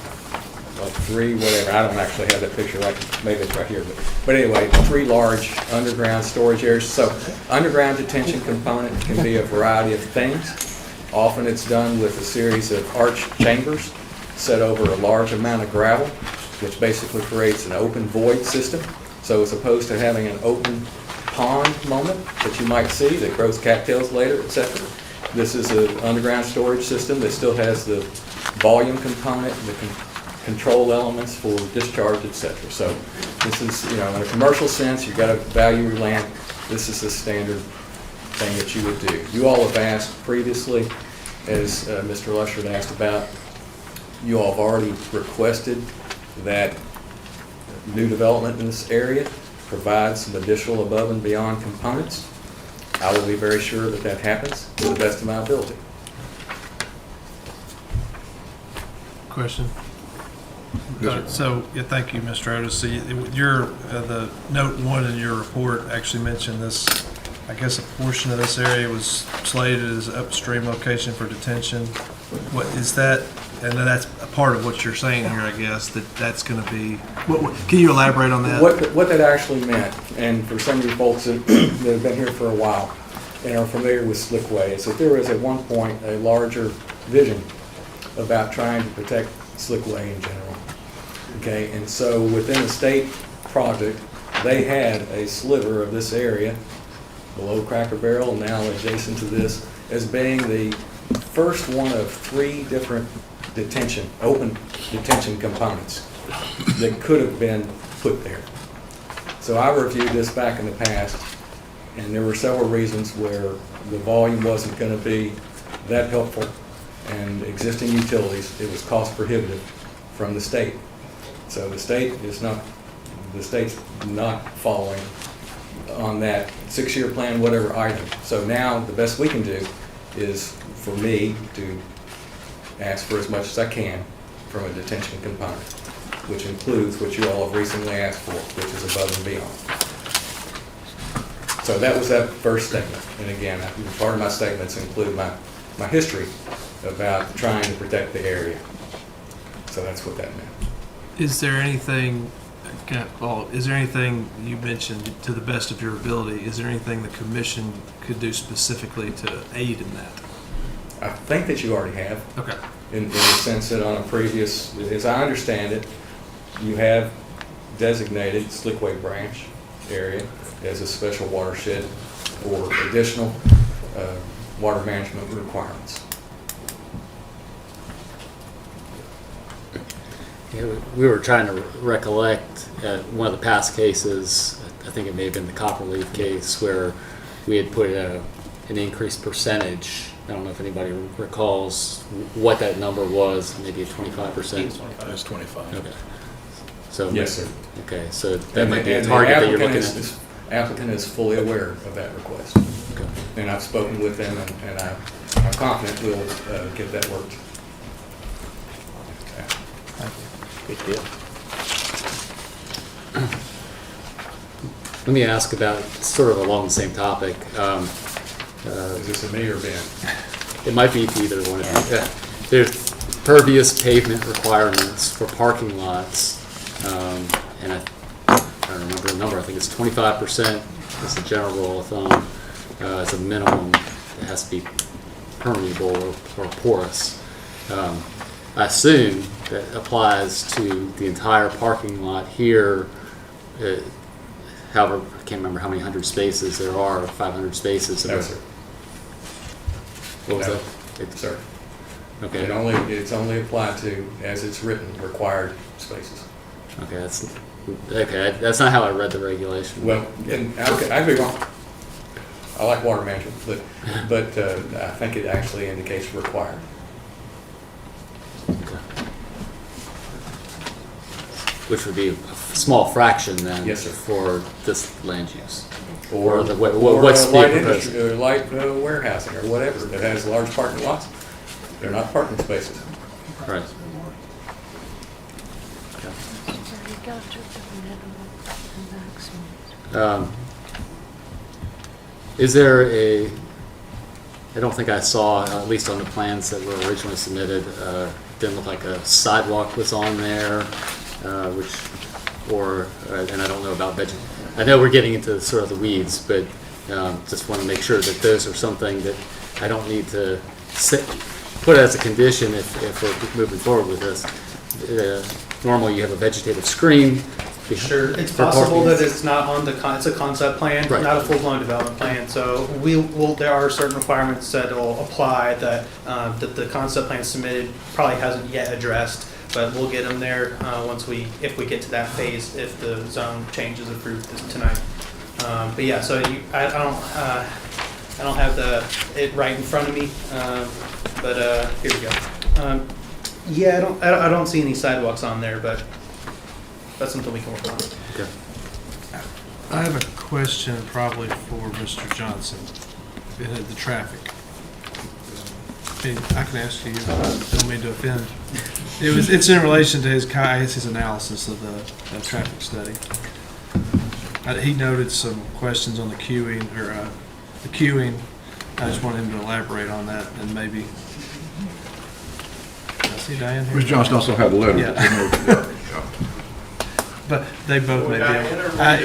like 3, whatever, I don't actually have that picture, right, maybe it's right here, but anyway, 3 large underground storage areas. So underground detention component can be a variety of things. Often it's done with a series of arch chambers set over a large amount of gravel, which basically creates an open void system. So as opposed to having an open pond moment that you might see that grows cattails later, etc., this is an underground storage system that still has the volume component, the control elements for discharge, etc. So this is, in a commercial sense, you've got to value your land. This is the standard thing that you would do. You all have asked previously, as Mr. Lusher had asked about, you all have already requested that new development in this area provide some additional above and beyond components. I will be very sure that that happens to the best of my ability. Question? So, yeah, thank you, Mr. Otis. So the note 1 in your report actually mentioned this, I guess a portion of this area was slated as upstream location for detention. What is that? And then that's a part of what you're saying here, I guess, that's going to be, can you elaborate on that? What that actually meant, and for some of you folks that have been here for a while and are familiar with slickway, is that there was at one point a larger vision about trying to protect slickway in general. Okay, and so within the state project, they had a sliver of this area below Cracker Barrel, now adjacent to this, as being the first one of 3 different open detention components that could have been put there. So I reviewed this back in the past, and there were several reasons where the volume wasn't going to be that helpful, and existing utilities, it was cost prohibitive from the state. So the state's not following on that 6-year plan, whatever item. So now the best we can do is for me to ask for as much as I can from a detention component, which includes what you all have recently asked for, which is above and beyond. So that was that first statement. And again, part of my statements include my history about trying to protect the area. So that's what that meant. Is there anything you mentioned to the best of your ability, is there anything the commission could do specifically to aid in that? I think that you already have. Okay. In the sense that on a previous, as I understand it, you have designated Slickway Branch area as a special watershed for additional water management requirements. Yeah, we were trying to recollect one of the past cases, I think it may have been the Copperleaf case, where we had put an increased percentage. I don't know if anybody recalls what that number was, maybe 25%? It was 25. Okay. So, yes, sir. Okay, so that might be a target that you're looking at. The applicant is fully aware of that request. Okay. And I've spoken with them, and I'm confident we'll get that worked. Good deal. Let me ask about, sort of along the same topic. Is this a me or Ben? It might be to either one of you. Yeah. There's pervious pavement requirements for parking lots, and I don't remember the number. I think it's 25%. It's the general rule of thumb. It's a minimum. It has to be permeable or porous. I assume that applies to the entire parking lot here. However, I can't remember how many hundred spaces there are, 500 spaces. No, sir. What was No, that? sir. Okay. It's only applied to, as it's written, required spaces. Okay, Okay, that's not how I read the regulation. Well, and I could be wrong. I like water management, but I think it actually indicates required. Which would be a small fraction then? Yes, sir. For this land use? Or the, or what's light being proposed? industry, or light warehousing or whatever that has large parking lots. They're not parking spaces. Right. Is there I don't think I saw, at least on the plans that were originally submitted, didn't look like a sidewalk was on there, and I don't know about I know we're getting into sort of the weeds, but just want to make sure that those are something that I don't need to put as a condition if we're moving forward with this. Normally you have a vegetative screen. Sure, it's for possible parking. that it's not on it's a concept plan, Right. not a full-blown development plan. So there are certain requirements that will apply that the concept plan submitted probably hasn't yet addressed, but we'll get them there if we get to that phase, if the zone change is approved tonight. But yeah, so I don't have it right in front of me, but here we go. Yeah, I don't see any sidewalks on there, but that's something we can work on. Okay. I have a question probably for Mr. Johnson, the traffic. I can ask you, I don't mean to offend. It's in relation to his analysis of the traffic study. He noted some questions on the queuing, the queuing. I just want him to elaborate on that and maybe. Did I see Diane here? Mr. Johnson also had a letter. Yeah. But they both may be.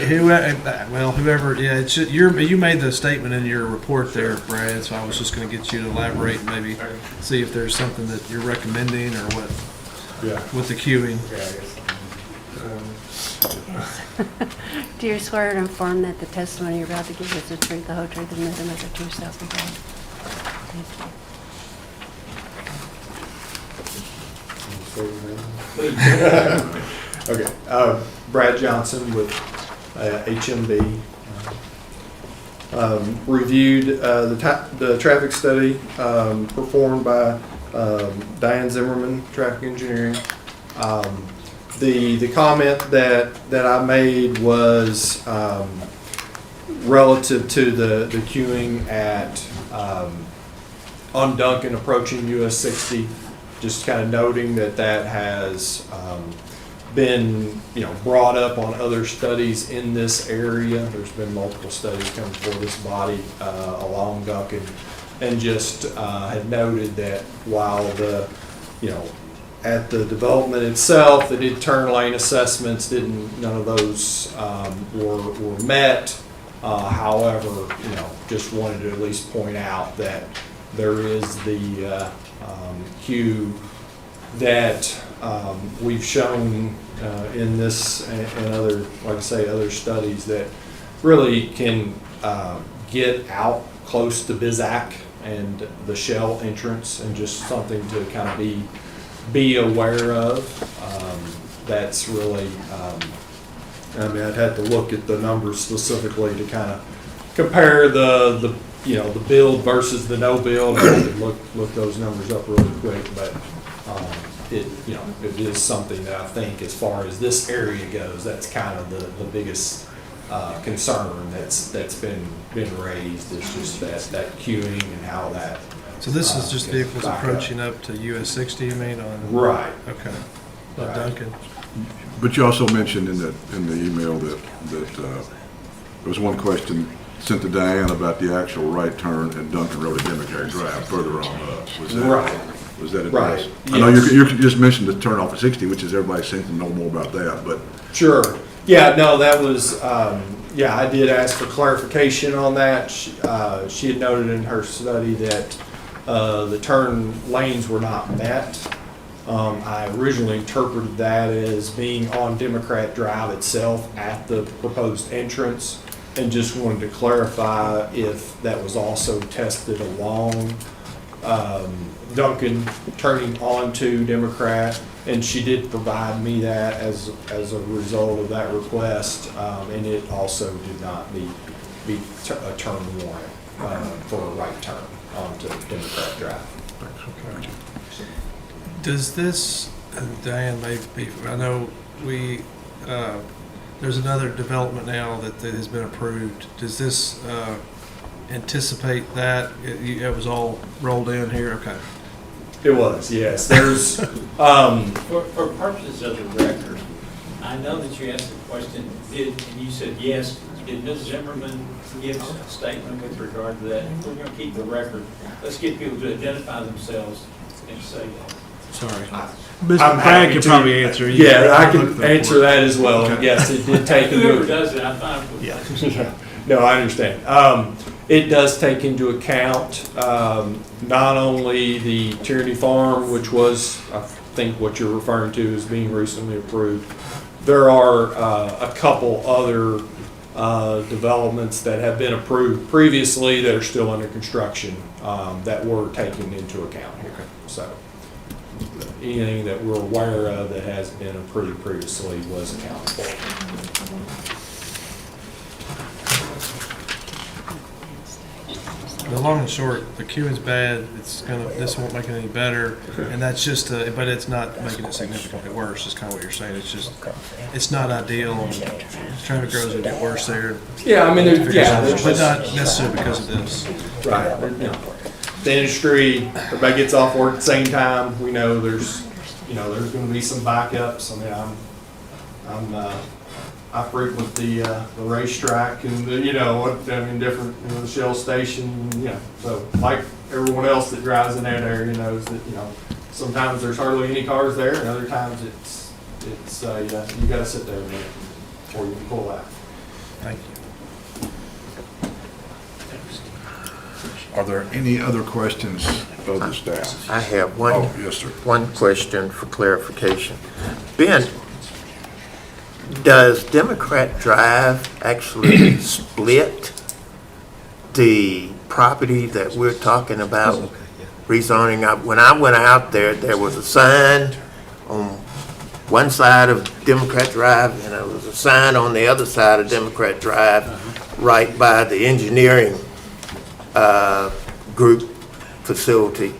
Whoever. Yeah, you made the statement in your report there, Brad. So I was just going to get you to elaborate and maybe see if there's something that you're recommending or what. Yeah. With the queuing. Do you swear and affirm that the testimony you're about to give is the truth, the whole truth, and nothing but the truth, self and God? Okay, Brad Johnson with HMB. Reviewed the traffic study performed by Diane Zimmerman, traffic engineering. The comment that I made was relative to the queuing at on Duncan approaching US 60. Just kind of noting that has been brought up on other studies in this area. There's been multiple studies come before this body along Duncan, and just had noted that while at the development itself, they did turn lane assessments. None of those were met. However, just wanted to at least point out that there is the queue that we've shown in this and other, like I say, other studies that really can get out close to Bizac and the Shell entrance, and just something to kind of be aware of. That's really, I'd have to look at the numbers specifically to kind of compare the build versus the no build. I could look those numbers up really quick, but it is something that I think, as far as this area goes, that's kind of the biggest concern that's been raised, is just that queuing and how that. So this is just vehicles approaching up to US 60, you mean, on? Right. Okay. Right. Duncan. But you also mentioned in the email that there was one question sent to Diane about the actual right turn at Duncan Road at Democrat Drive further on up. Was that addressed? Right. I know Yes. you just mentioned the turn off at 60, which is everybody seems to know more about that, but. Sure. Yeah, no, that was, I did ask for clarification on that. She had noted in her study that the turn lanes were not met. I originally interpreted that as being on Democrat Drive itself at the proposed entrance, and just wanted to clarify if that was also tested along Duncan turning onto Democrat, and she did provide me that as a result of that request, and it also did not be a term warrant for a right turn onto Democrat Drive. Does this, Diane, maybe, I know there's another development now that has been approved. Does this anticipate that? It was all rolled in here? Okay. It was, yes. There's, For purposes of the record, I know that you asked the question, and you said yes. Did Ms. Zimmerman give a statement with regard to that? We're going to keep the record. Let's get people to identify themselves and say that. Sorry. I'm Brad happy can to- probably answer. Yeah, I can answer that as well. Okay. Yes, it did take into Whoever does it, I'm fine with that. Yeah. No, I understand. It does take into account not only the Tyranny Farm, which was, I think what you're referring to as being recently approved. There are a couple other developments that have been approved previously that are still under construction that were taken into account here. So anything that we're aware of that has been approved previously was accounted for. The long and short, the queuing's bad. This won't make it any better, and that's just. But it's not making it significantly worse. Is kind of what you're saying. It's just, it's not ideal. Traffic grows and get worse there. Yeah, I mean, but not necessarily because of this. Right. The industry, everybody gets off work at the same time. We know there's going to be some backups. I mean, I frequent the racetrack and different the Shell station. So like everyone else that drives in that area knows that sometimes there's hardly any cars there, and other times it's you got to sit there a minute before you can pull out. Thank you. Are there any other questions of the staff? I have one. Oh, yes, sir. One question for clarification. Ben, does Democrat Drive actually split the property that we're talking about rezoning? When I went out there, there was a sign on one side of Democrat Drive, and there was a sign on the other side of Democrat Drive, right by the engineering group facility.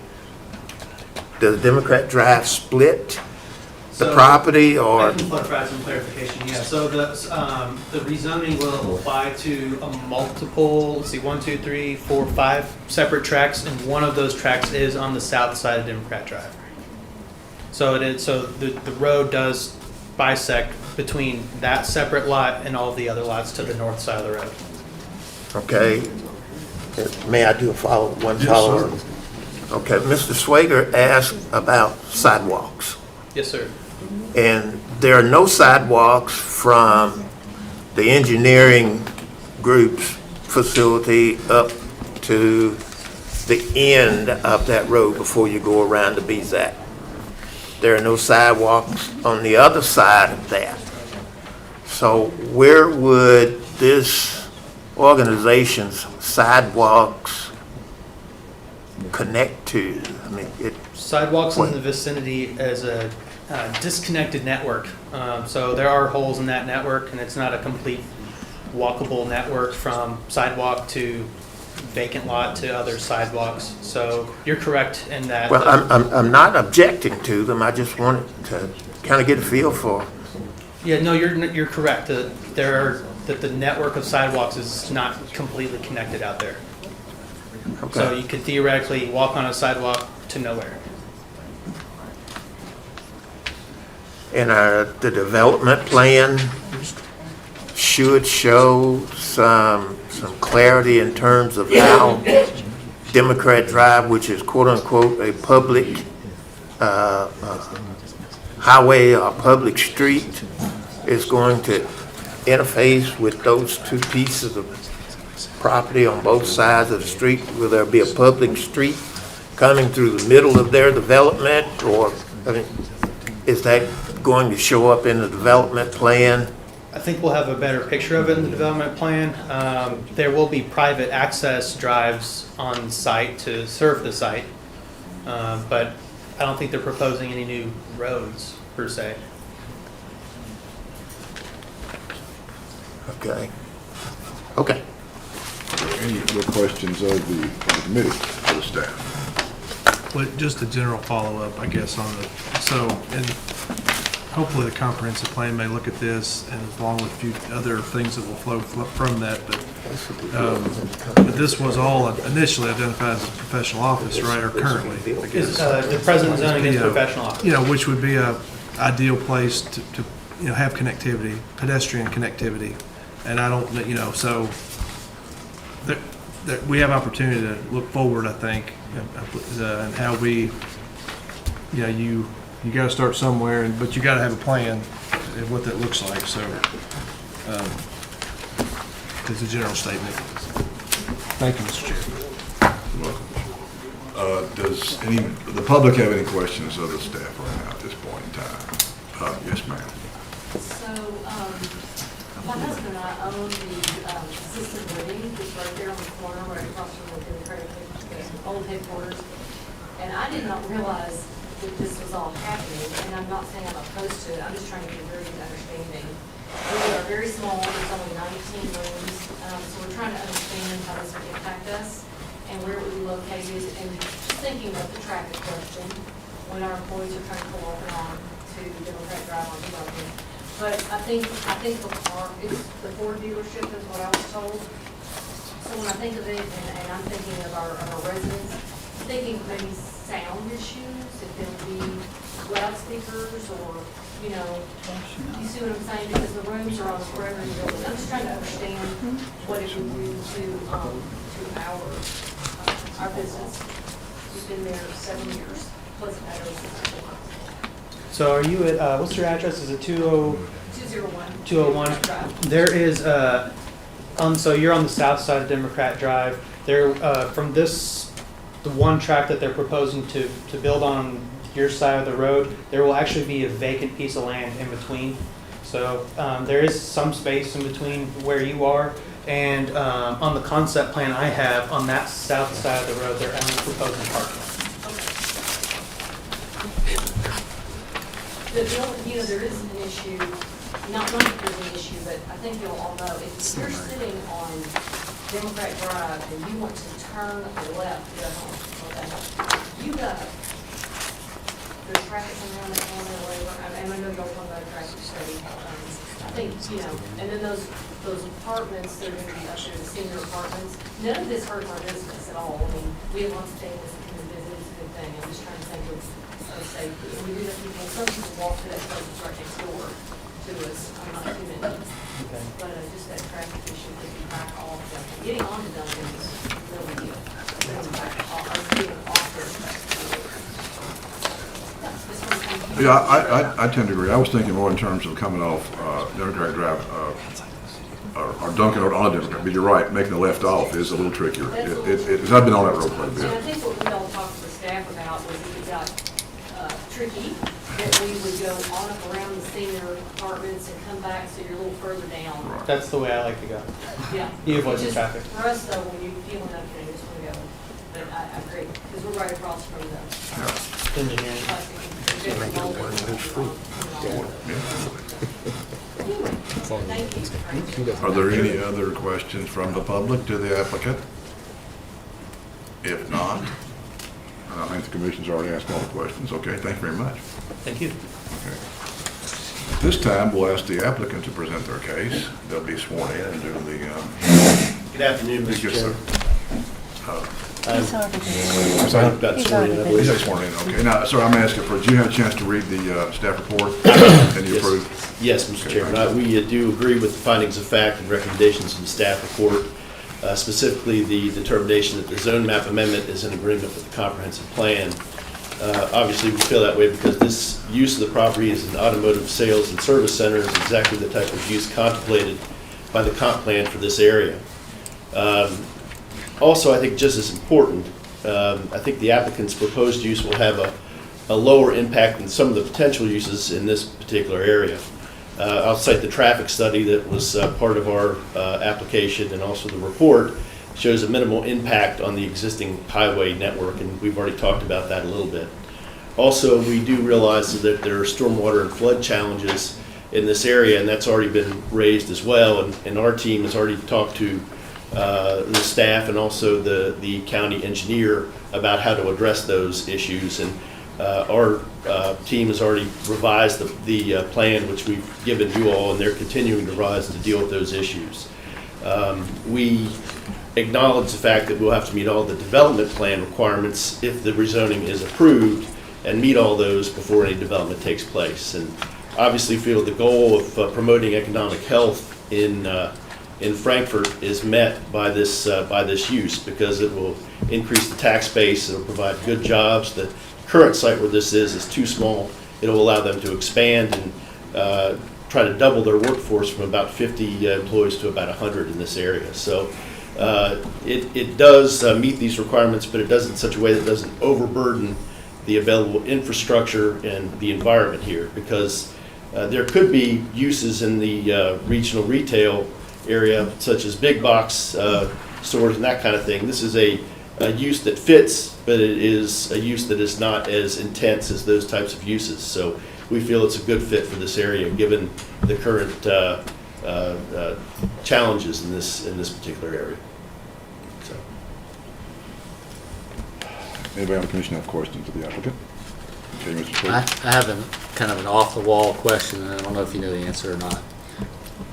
Does Democrat Drive split the property, or? I can provide some clarification, yeah. So the rezoning will apply to a multiple, let's see, 1, 2, 3, 4, 5 separate tracks, and one of those tracks is on the south side of Democrat Drive. So the road does bisect between that separate lot and all the other lots to the north side of the road. Okay. May I do one Yes, follow-up? sir. Okay, Mr. Swager asked about sidewalks. Yes, sir. And there are no sidewalks from the engineering group's facility up to the end of that road before you go around the BZAC. There are no sidewalks on the other side of that. So where would this organization's sidewalks connect to? I mean, Sidewalks in the vicinity as a disconnected network. So there are holes in that network, and it's not a complete walkable network from sidewalk to vacant lot to other sidewalks. So you're correct in that. well, I'm not objecting to them. I just wanted to kind of get a feel for. Yeah, no, you're correct. That the network of sidewalks is not completely connected out there. Okay. So you could theoretically walk on a sidewalk to nowhere. And the development plan should show some clarity in terms of how Democrat Drive, which is quote-unquote a public highway or public street, is going to interface with those two pieces of property on both sides of the street. Will there be a public street coming through the middle of their development, or is that going to show up in the development plan? I think we'll have a better picture of it in the development plan. There will be private access drives on site to serve the site. But I don't think they're proposing any new roads per se. Okay. Okay. Any other questions of the committee, of the staff? Well, just a general follow-up, I guess, on the, so, and hopefully the comprehensive plan may look at this, and along with a few other things that will flow from that, but this was all initially identified as a professional office, right, or currently, I guess. The present zoning is professional office. You know, which would be a ideal place to, you know, have connectivity, pedestrian connectivity, and I don't, you know, so that we have opportunity to look forward, I think, and how we, you know, you got to start somewhere, but you got to have a plan of what that looks like. So, it's a general statement. Thank you, Mr. Chairman. You're welcome. Does the public have any questions of the staff right now at this point in time? Yes, ma'am. So, my husband and I own the assisted living, it's right there on the corner, right across from the Democratic, the old headquarters. And I did not realize that this was all happening, and I'm not saying I'm opposed to it, I'm just trying to get a very good understanding. We are very small, there's only 19 rooms, so we're trying to understand how this would impact us and where it would be located, and just thinking of the traffic question when our employees are trying to pull off and on to Democrat Drive on Development. But I think the car, it's the Ford dealership is what I was told. So when I think of it, and I'm thinking of our residents, I'm thinking maybe sound issues, if there'll be loudspeakers or, you know, you see what I'm saying? Because the rooms are on the forever in the building. I'm just trying to understand what it would do to our business. We've been there 7 years, plus Meadows since before. So are you at, what's your address? Is it 201. 201? There is, so you're on the south side of Democrat Drive. There, from this, the one track that they're proposing to build on your side of the road, there will actually be a vacant piece of land in between. So there is some space in between where you are. And on the concept plan I have, on that south side of the road, they're only proposing parking. You know, there is an issue, not that there's an issue, but I think you'll all know, if you're sitting on Democrat Drive and you want to turn left to go home, okay, you got, there's traffic around the corner or whatever, and I know y'all talking about a traffic study. I think, you know, and then those apartments that are going to be up there, the senior apartments, none of this hurts our business at all. I mean, we have lots of things that can visit, it's a good thing. I'm just trying to think of safety. And we do have people, some people walk to that place that's right next door to us. I'm not too many. Okay. But just that traffic issue that you back off, getting on to Duncan is really good. Getting back off, or getting off there. Yeah, I tend to agree. I was thinking more in terms of coming off Democratic Drive, or Duncan or on a Democrat, but you're right, making the left off is a little trickier. I've been on that road quite a And I bit. think what we all talked to the staff about was if it got tricky, that we would go on up around the senior apartments and come back so you're a little further down. Right. That's the way I like to go. Yeah. You avoid the Just traffic. For us though, when you feel enough, you just want to go. But I agree, because we're right across from the Engineering. plastic. Thank you. Are there any other questions from the public to the applicant? If not, I think the commission's already asked all the questions. Okay, thank you very much. Thank you. Okay. At this time, we'll ask the applicant to present their case. They'll be sworn in and do the. Good afternoon, Mr. Yes, sir. Chairman. He's already I'm sorry? He's already been. He's sworn in, okay. Now, sir, I'm asking for, did you have a chance to read the staff report? And you Yes. approve? Yes, Mr. Okay, Chairman. thank you. We do agree with the findings of fact and recommendations in the staff report, specifically the determination that the zone map amendment is in agreement with the comprehensive plan. Obviously, we feel that way because this use of the property as an automotive sales and service center is exactly the type of use contemplated by the comp plan for this area. Also, I think just as important, I think the applicant's proposed use will have a lower impact than some of the potential uses in this particular area. I'll cite the traffic study that was part of our application and also the report shows a minimal impact on the existing highway network, and we've already talked about that a little bit. Also, we do realize that there are stormwater and flood challenges in this area, and that's already been raised as well, and our team has already talked to the staff and also the county engineer about how to address those issues, and our team has already revised the plan which we've given you all, and they're continuing to revise to deal with those issues. We acknowledge the fact that we'll have to meet all the development plan requirements if the rezoning is approved, and meet all those before any development takes place. And obviously feel the goal of promoting economic health in Frankfort is met by this use, because it will increase the tax base, it will provide good jobs. The current site where this is too small. It will allow them to expand and try to double their workforce from about 50 employees to about 100 in this area. So it does meet these requirements, but it does it in such a way that doesn't overburden the available infrastructure and the environment here, because there could be uses in the regional retail area, such as big box stores and that kind of thing. This is a use that fits, but it is a use that is not as intense as those types of uses. So we feel it's a good fit for this area, given the current challenges in this particular area. So. Anybody on the commission have questions of the applicant? Okay, Mr. I Clerk. have kind of an off-the-wall question, and I don't know if you know the answer or not.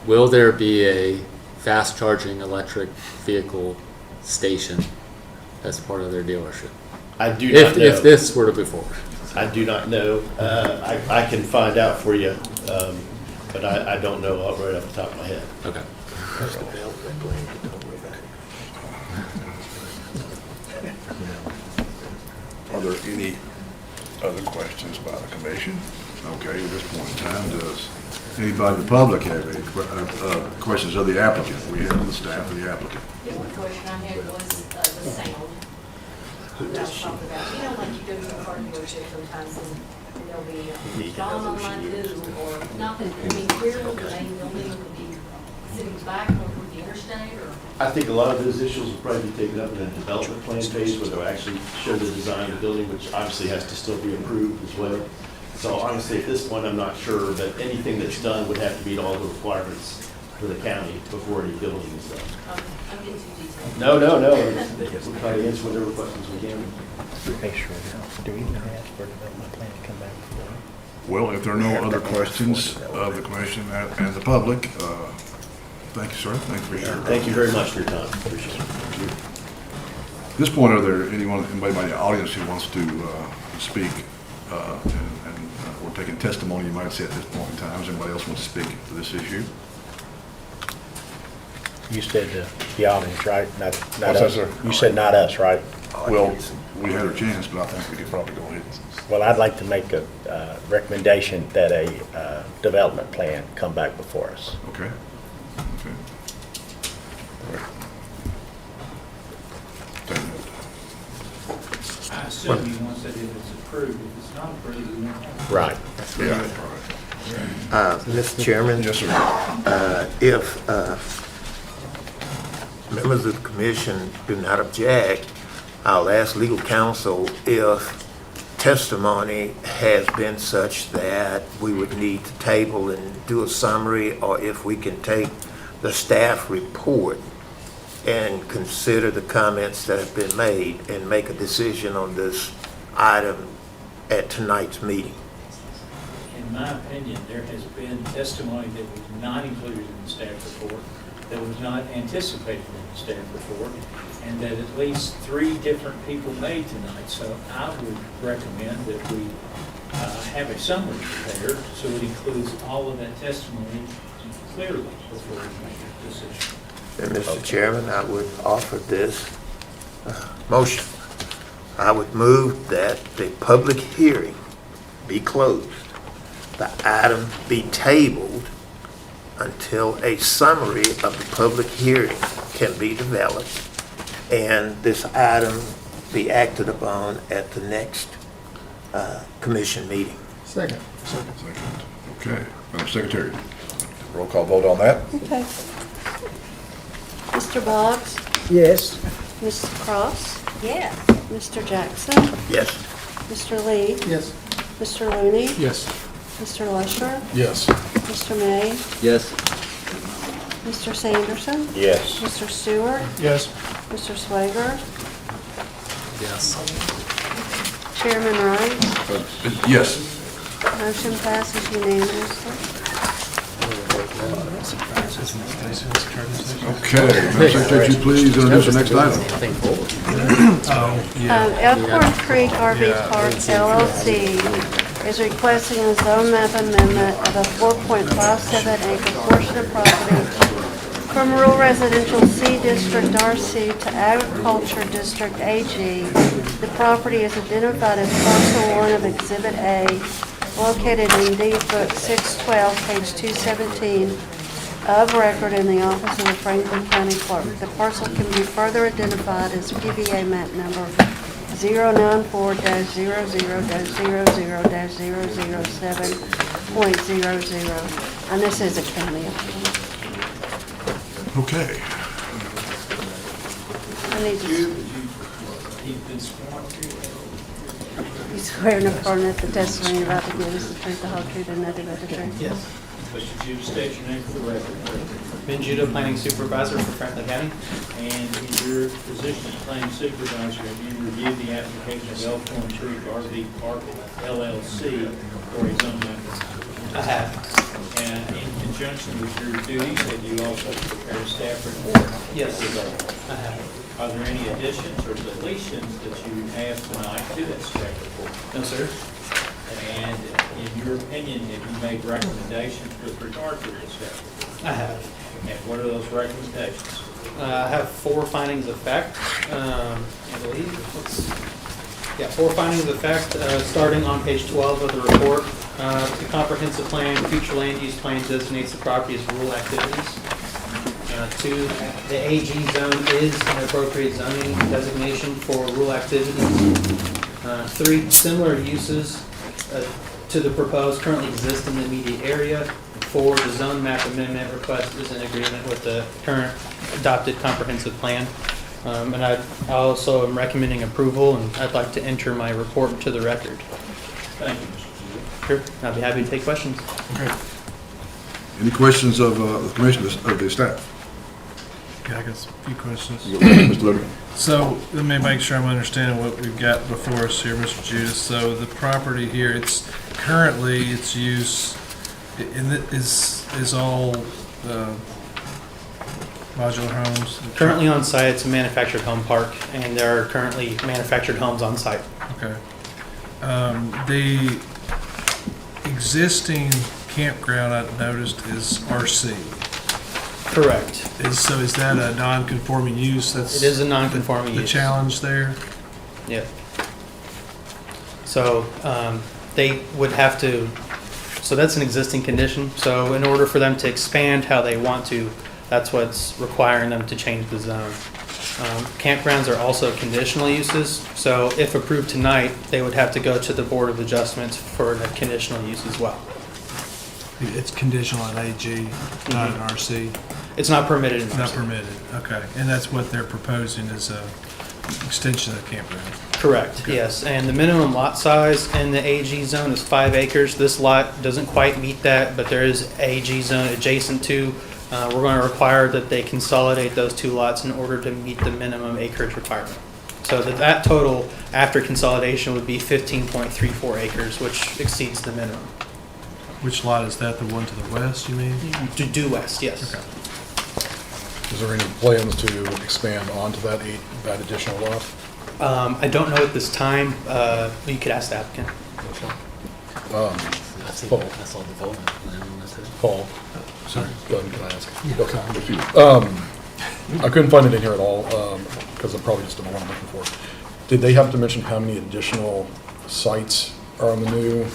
Will there be a fast-charging electric vehicle station as part of their dealership? I do not know. If this were to be forward. I do not know. I can find out for you, but I don't know right off the top of my head. Okay. Are there any other questions by the commission? Okay, at this point in time, does anybody in the public have any questions of the applicant? We have the staff of the applicant. The one question I had was the sound. I was talking about, like you go to a car dealership sometimes and there'll be John on line 2, or not that, clearly the main building would be sitting back on the interstate, or? I think a lot of those issues will probably be taken up in the development plan phase, where they'll actually show the design of the building, which obviously has to still be approved as well. So honestly, at this point, I'm not sure, but anything that's done would have to meet all the requirements for the county before any building is done. Okay, I'm getting too detailed. No. We'll try to answer whatever questions we can. Make sure now. Do we even ask for a development plan to come back before? Well, if there are no other questions of the commission and the public, thank you, sir. Thank you for your. Thank you very much for your time. Appreciate it. At this point, are there anybody in the audience who wants to speak? And we're taking testimony, you might say, at this point in time. Does anybody else want to speak to this issue? You said the audience, right? Not What's that, us. sir? You said not us, right? Well, we had our chance, but I think we could probably go ahead. Well, I'd like to make a recommendation that a development plan come back before us. Okay. Okay. All right. Take note. I assume you want to say if it's approved, if it's not approved, we don't have to. Right. Yeah, right. Mr. Chairman? Yes, sir. If members of the commission do not object, I'll ask legal counsel if testimony has been such that we would need to table and do a summary, or if we can take the staff report and consider the comments that have been made and make a decision on this item at tonight's meeting. In my opinion, there has been testimony that was not included in the staff report, that was not anticipated in the staff report, and that at least 3 different people made tonight. So I would recommend that we have a summary prepared so it includes all of that testimony clearly before we make a decision. And Mr. Chairman, I would offer this motion. I would move that the public hearing be closed, the item be tabled until a summary of the public hearing can be developed, and this item be acted upon at the next commission meeting. Second. Okay. Madam Secretary, roll call vote on that. Okay. Mr. Boggs? Yes. Mrs. Cross? Yes. Mr. Jackson? Yes. Mr. Lee? Yes. Mr. Looney? Yes. Mr. Lusher? Yes. Mr. May? Yes. Mr. Sanderson? Yes. Mr. Stewart? Yes. Mr. Swager? Yes. Chairman Wright? Yes. Motion passes unanimously. Okay, Madam Secretary, would you please introduce the next item? Elkhorn Creek RV Park LLC is requesting a zone map amendment of a 4.57 acre portion of property from rural residential C District RC to agriculture district AG. The property is identified as parcel 1 of Exhibit A, located in deed book 612, page 217 of record in the office of the Franklin County Clerk. The parcel can be further identified as PBA map number 094-00-00-007.00, and this is a county appeal. Okay. I need to, He's been sworn to. you swear and affirm that the testimony you're about to give is the truth, the whole truth, and nothing but the truth? Yes. Mr. Jude, state your name for the record. Ben Judah, Planning Supervisor for Franklin County. And in your position as planning supervisor, have you reviewed the application of Elkhorn Creek RV Park LLC for a zone map? I have. And in conjunction with your duties, have you also prepared a staff report? Yes. For those? I have. Are there any additions or deletions that you have tonight to that staff report? No, sir. And in your opinion, have you made recommendations with regard to this staff report? I have. And what are those recommendations? I have 4 findings of fact, I believe. 4 findings of fact, starting on page 12 of the report. The comprehensive plan, future land use plan designates the property as rural activities. 2, the AG zone is an appropriate zoning designation for rural activities. 3, similar uses to the proposed currently exist in the immediate area. 4, the zone map amendment request is in agreement with the current adopted comprehensive plan. And I also am recommending approval, and I'd like to enter my report into the record. Thank you, Mr. Judah. Sure, I'd be happy to take questions. Okay. Any questions of the commission, of the staff? Yeah, I got a few questions. Mr. Liberty? So let me make sure I'm understanding what we've got before us here, Mr. Judas. So the property here, it's currently its use is all modular homes. Currently on site, it's a manufactured home park, and there are currently manufactured homes on site. Okay. The existing campground I've noticed is RC. Correct. So is that a non-conforming use? That's It is a non-conforming the use. challenge there? Yep. So they would have to, so that's an existing condition. So in order for them to expand how they want to, that's what's requiring them to change the zone. Campgrounds are also conditional uses. So if approved tonight, they would have to go to the Board of Adjustments for the conditional use as well. It's conditional on AG, not an RC. It's not permitted in It's not RC. permitted, okay. And that's what they're proposing is a extension of the campground. Correct, yes. And the minimum lot size in the AG zone is 5 acres. This lot doesn't quite meet that, but there is AG zone adjacent to. We're going to require that they consolidate those 2 lots in order to meet the minimum acreage requirement. So that total after consolidation would be 15.34 acres, which exceeds the minimum. Which lot is that, the one to the west, you mean? Due west, yes. Okay. Is there any plans to expand onto that additional lot? I don't know at this time. You could ask the applicant. Paul, development plan. Paul, Sorry. go ahead, can I ask? I couldn't find it in here at all, because I'm probably just the one I'm looking for. Did they have to mention how many additional sites are on the new?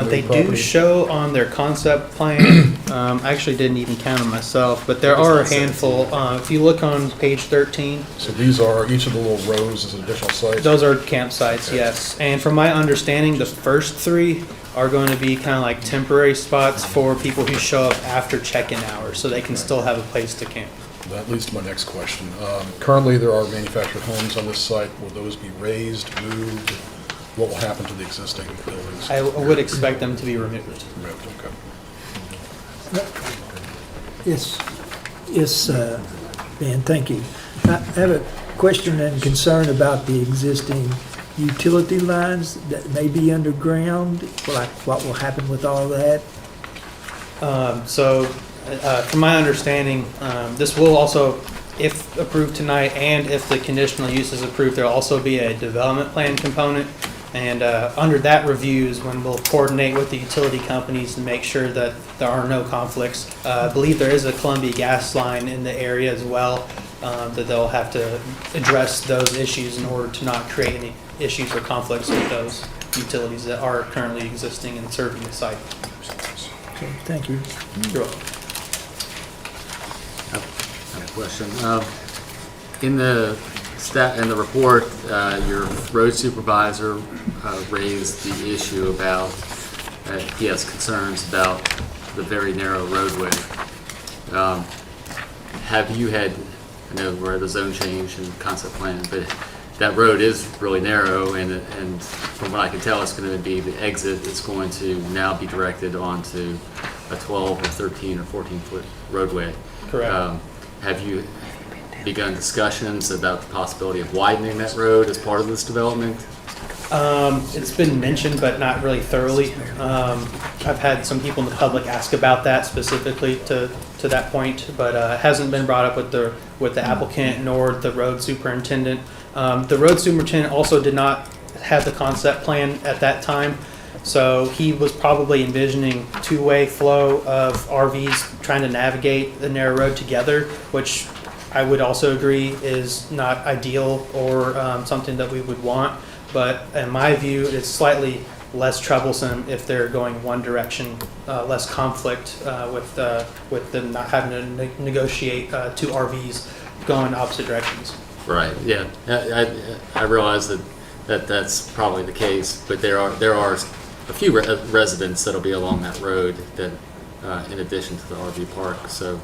They do show on their concept plan. I actually didn't even count them myself, but there are a handful. If you look on page 13, So these are, each of the little rows is an additional site? those are campsites, yes. And from my understanding, the first 3 are going to be kind of like temporary spots for people who show up after check-in hours, so they can still have a place to camp. That leads to my next question. Currently, there are manufactured homes on this site. Will those be raised, moved? What will happen to the existing buildings? I would expect them to be removed. Removed, okay. Yes, Ben, thank you. I have a question and concern about the existing utility lines that may be underground. Like, what will happen with all that? From my understanding, this will also, if approved tonight and if the conditional use is approved, there'll also be a development plan component. And under that review is when we'll coordinate with the utility companies to make sure that there are no conflicts. I believe there is a Columbia gas line in the area as well, that they'll have to address those issues in order to not create any issues or conflicts with those utilities that are currently existing and serving the site. Okay, thank you. You're welcome. I have a question. In the report, your road supervisor raised the issue about, he has concerns about the very narrow roadway. Have you had, I know we're at the zone change and concept plan, but that road is really narrow, and from what I can tell, it's going to be the exit. It's going to now be directed onto a 12 or 13 or 14-foot roadway. Correct. Have you begun discussions about the possibility of widening that road as part of this development? It's been mentioned, but not really thoroughly. I've had some people in the public ask about that specifically to that point, but it hasn't been brought up with the applicant nor the road superintendent. The road superintendent also did not have the concept plan at that time, so he was probably envisioning two-way flow of RVs trying to navigate the narrow road together, which I would also agree is not ideal or something that we would want. But in my view, it's slightly less troublesome if they're going one direction, less conflict with them not having to negotiate two RVs going opposite directions. Right. Yeah. I realize that that's probably the case, but there are a few residents that'll be along that road that, in addition to the RV park, so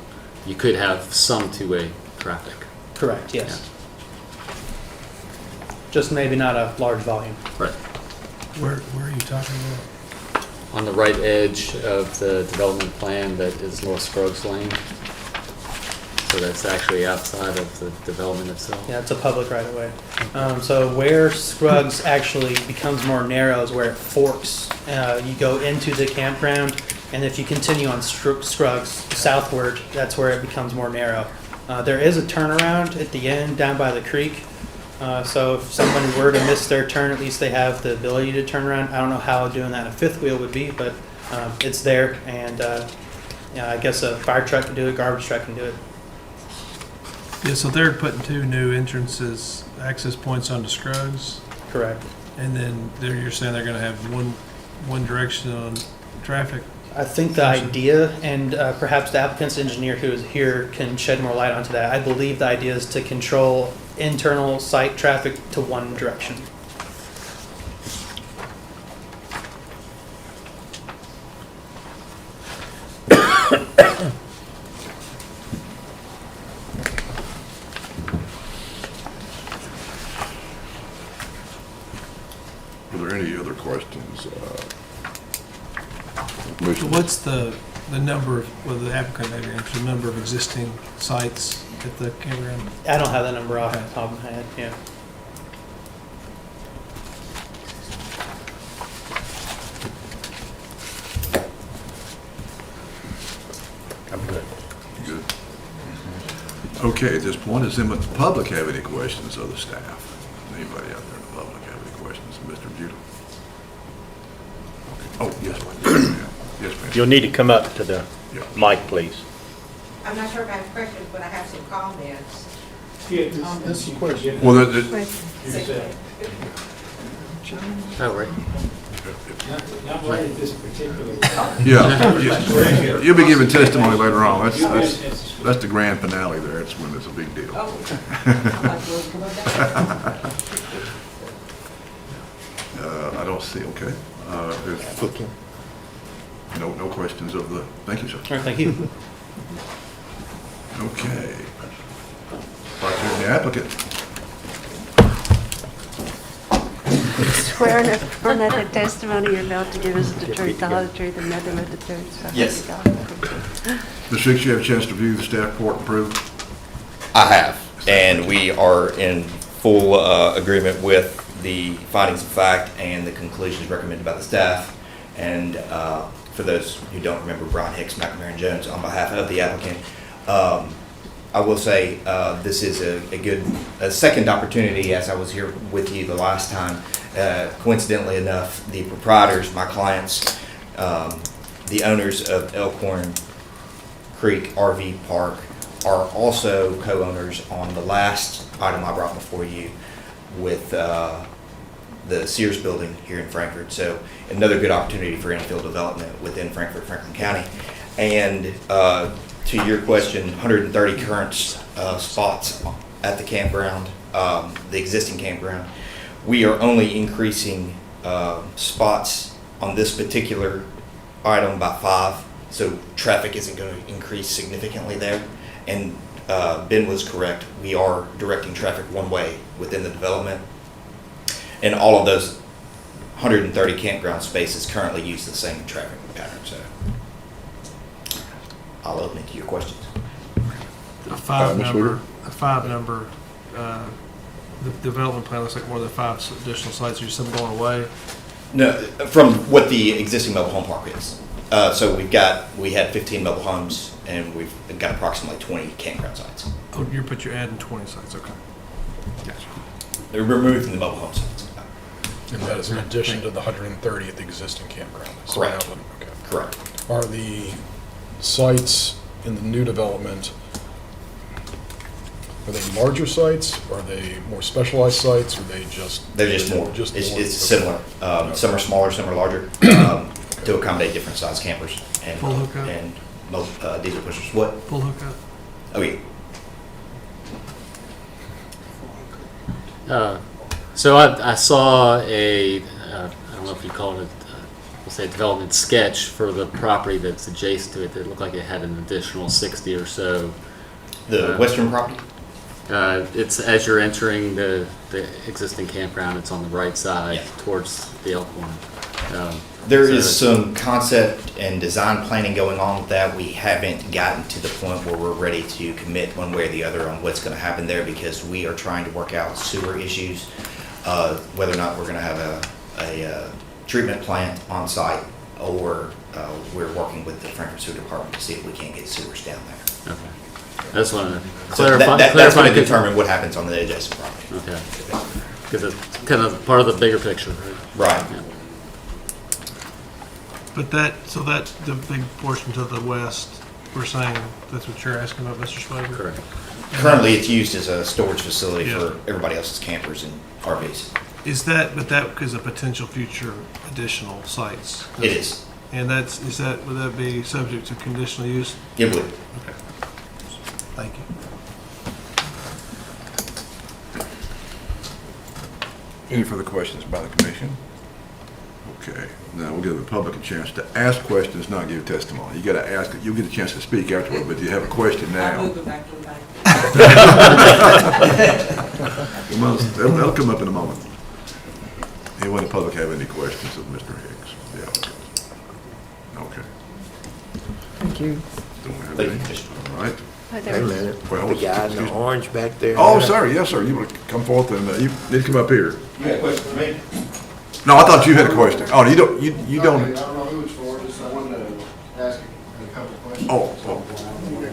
you could have some two-way traffic. Correct. Yes. Just maybe not a large volume. Right. Where are you talking about? On the right edge of the development plan that is North Scruggs Lane. So that's actually outside of the development itself. Yeah, it's a public right of way. So where Scruggs actually becomes more narrow is where it forks. You go into the campground, and if you continue on Scruggs southward, that's where it becomes more narrow. There is a turnaround at the end down by the creek. So if someone were to miss their turn, at least they have the ability to turn around. I don't know how doing that a fifth wheel would be, but it's there. And I guess a fire truck can do it, garbage truck can do it. Yeah, so they're putting two new entrances, access points onto Scruggs. Correct. And then you're saying they're going to have one direction on traffic? I think the idea, and perhaps the applicant's engineer who is here can shed more light onto that. I believe the idea is to control internal site traffic to one direction. Are there any other questions? So what's the number of, well, the applicant maybe answer, the number of existing sites at the campground? I don't have that number off the top of my head, yeah. I'm good. Good. Okay, at this point, does the public have any questions of the staff? Anybody out there in the public have any questions? Mr. Judah? Okay. Oh, yes, ma'am. Yes, ma'am. You'll need to come up to the Yeah. mic, please. I'm not sure if I have questions, but I have some comments. This is a question. Well, Oh, right. Not right at this particular. yeah, you'll be giving testimony later on. That's the grand finale there. That's when it's a big deal. I don't see, okay. No questions of the, thank you, sir. All right, thank you. Okay. Like the applicant. Swear and affirm that the testimony you're about to give is the truth, the whole truth, and nothing but the truth. So help Yes. you God. Ms. Hicks, you have a chance to review the staff report and approve? I have, and we are in full agreement with the findings of fact and the conclusions recommended by the staff. And for those who don't remember, Brian Hicks, McNamara Jones, on behalf of the applicant, I will say this is a second opportunity, as I was here with you the last time. Coincidentally enough, the proprietors, my clients, the owners of Elkhorn Creek RV Park, are also co-owners on the last item I brought before you with the Sears building here in Frankfort. So another good opportunity for infill development within Frankfort, Franklin County. And to your question, 130 current spots at the campground, the existing campground. We are only increasing spots on this particular item by 5, so traffic isn't going to increase significantly there. And Ben was correct. We are directing traffic one way within the development. And all of those 130 campground spaces currently use the same traffic pattern. So I'll open it to your questions. A five number, the development plan looks like more than 5 additional sites. Are you some going away? No, from what the existing mobile home park is. So we had 15 mobile homes, and we've got approximately 20 campground sites. Oh, you're adding 20 sites, okay. Gotcha. They're removing the mobile home sites. And that is in addition to the 130 at the existing campground? So Correct. now the- okay. Correct. Are the sites in the new development, are they larger sites? Are they more specialized sites? Or are they just? They're just more. Just It's more? similar. Some are smaller, some are larger, to accommodate different size campers and Full hookup? and diesel pushers. What? Full hookup? Oh yeah. So I saw I don't know if you call it, we'll say development sketch for the property that's adjacent to it that looked like it had an additional 60 or so. The western property? It's as you're entering the existing campground, it's on the right side towards the Elkhorn. There is some concept and design planning going on with that. We haven't gotten to the point where we're ready to commit one way or the other on what's going to happen there, because we are trying to work out sewer issues, whether or not we're going to have a treatment plant on site, or we're working with the Frankfort Sewer Department to see if we can't get sewers down there. Okay. I just want to So clarify. that's going to determine what happens on the adjacent property. Okay. Because it's kind of part of the bigger picture, right? Right. Yeah. But the big portion to the west, we're saying that's what you're asking about, Mr. Schwaber? Correct. Currently, it's used as a storage facility Yeah. for everybody else's campers and RVs. Is that because of potential future additional sites? It is. And would that be subject to conditional use? It would. Okay. Thank you. Any further questions by the commission? Okay, now we'll give the public a chance to ask questions, not give testimony. You gotta ask, you'll get a chance to speak afterward, but you have a question now. That'll come up in a moment. Anyone in the public have any questions of Mr. Hicks? Yeah. Okay. Thank you. Don't have Thank any? you, Commissioner. All right. Wait a minute. Well, The guy in the orange back there. Oh, sorry, yes, sir. You want to come forth and, you need to come up here. You had a question for me? No, I thought you had a question. Oh, you don't. I don't know who it's for, just I wanted to ask a couple of questions. Oh.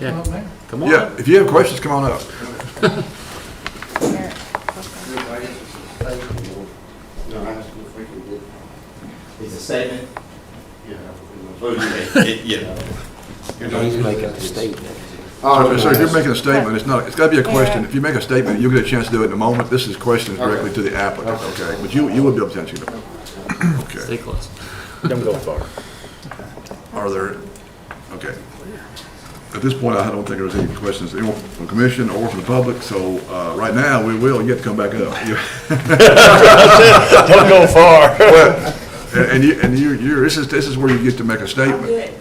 Yeah. Come on. Yeah, if you have questions, come on up. I guess it's a statement, you know, asking if we can get, It's a statement. yeah. He's making a statement. So if you're making a statement, it's got to be a question. If you make a statement, you'll get a chance to do it in a moment. This is questions directly to the applicant, okay? But you will be able to answer them. Okay. Stay close. Don't go far. Are there, okay. At this point, I don't think there's any questions from the commission or from the public, so right now, we will get to come back up. Don't go far. Well, and this is where you get to make a statement.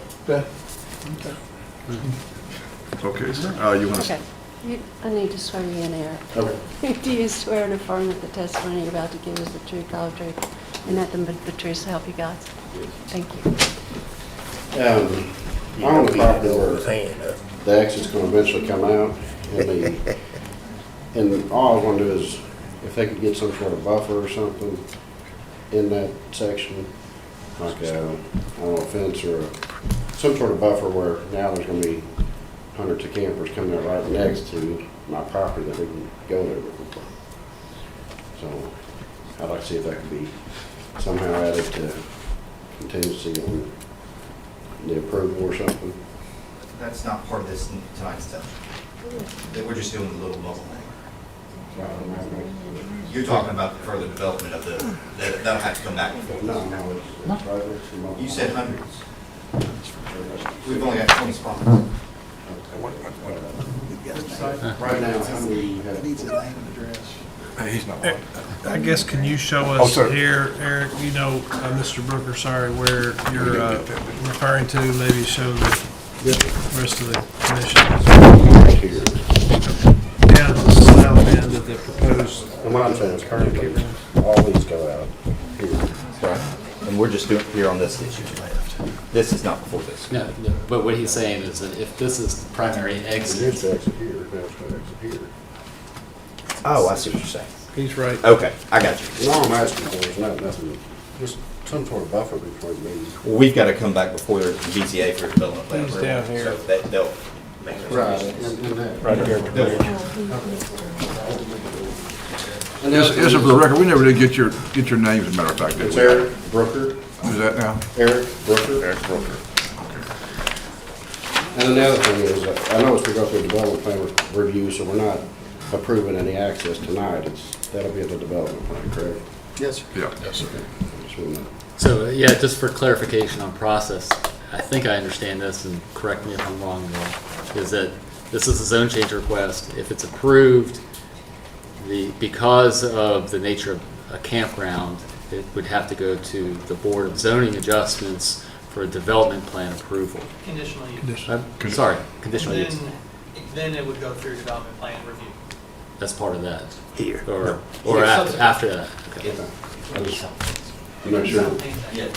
Okay, sir. You want to? Okay. I need to swear you in, Eric. Okay. Do you swear and affirm that the testimony you're about to give is the truth, all the truth, and nothing but the truth so help you God? Thank you. You I know own the we property know where his hand up. the exit's gonna eventually come out, and all I wanna do is, if they could get some sort of buffer or something in that section, like a, I don't know, a fence or some sort of buffer where now there's gonna be hundreds of campers coming out right next to my property that we can go there with. So, I'd like to see if that could be somehow added to contingency on the approval or something. That's not part of this tonight's session. We're just doing the little mobile thing. You're talking about the further development of that'll have to come back before. No, it's right next to my. You said hundreds. We've only got 20 spots. Right now, how many you have? He's not. I guess, can you show Oh, us sir. here, Eric, you know, Mr. Brooker, sorry, where you're referring to, maybe show the rest of the commission. Yeah, this is the south end of the proposed. And what I'm saying is currently, all these go out here. Right. And we're just doing here on this issue. This is not before this. No, but what he's saying is that if this is the primary exit, Here's the exit here, now it's going to exit here. Oh, I see what you're saying. He's right. Okay, I got you. And all I'm asking for is nothing, just some sort of buffer between me. Well, we've got to come back before the BZA for development plan. He's approval, down here. So that they'll make those Right, conditions. and that. Right here. Yes, sir, for the record, we never did get your names, as a matter of fact, did It's we? Eric Brooker. Who's that now? Eric Brooker. Eric Brooker. And the other thing is, I know it's to go through a development plan review, so we're not approving any access tonight. That'll be at the development plan, correct? Yes, sir. Yeah. Yes, sir. Just wanna know. so yeah, just for clarification on process, I think I understand this, and correct me if I'm wrong, Will, is that this is a zone change request. If it's approved, because of the nature of a campground, it would have to go to the Board of Zoning Adjustments for a development plan approval. Conditional use. Sorry, conditional use. Then it would go through development plan review. That's part of that. Here. Or Yeah, after that. Okay. I just, I'm not sure. Yeah.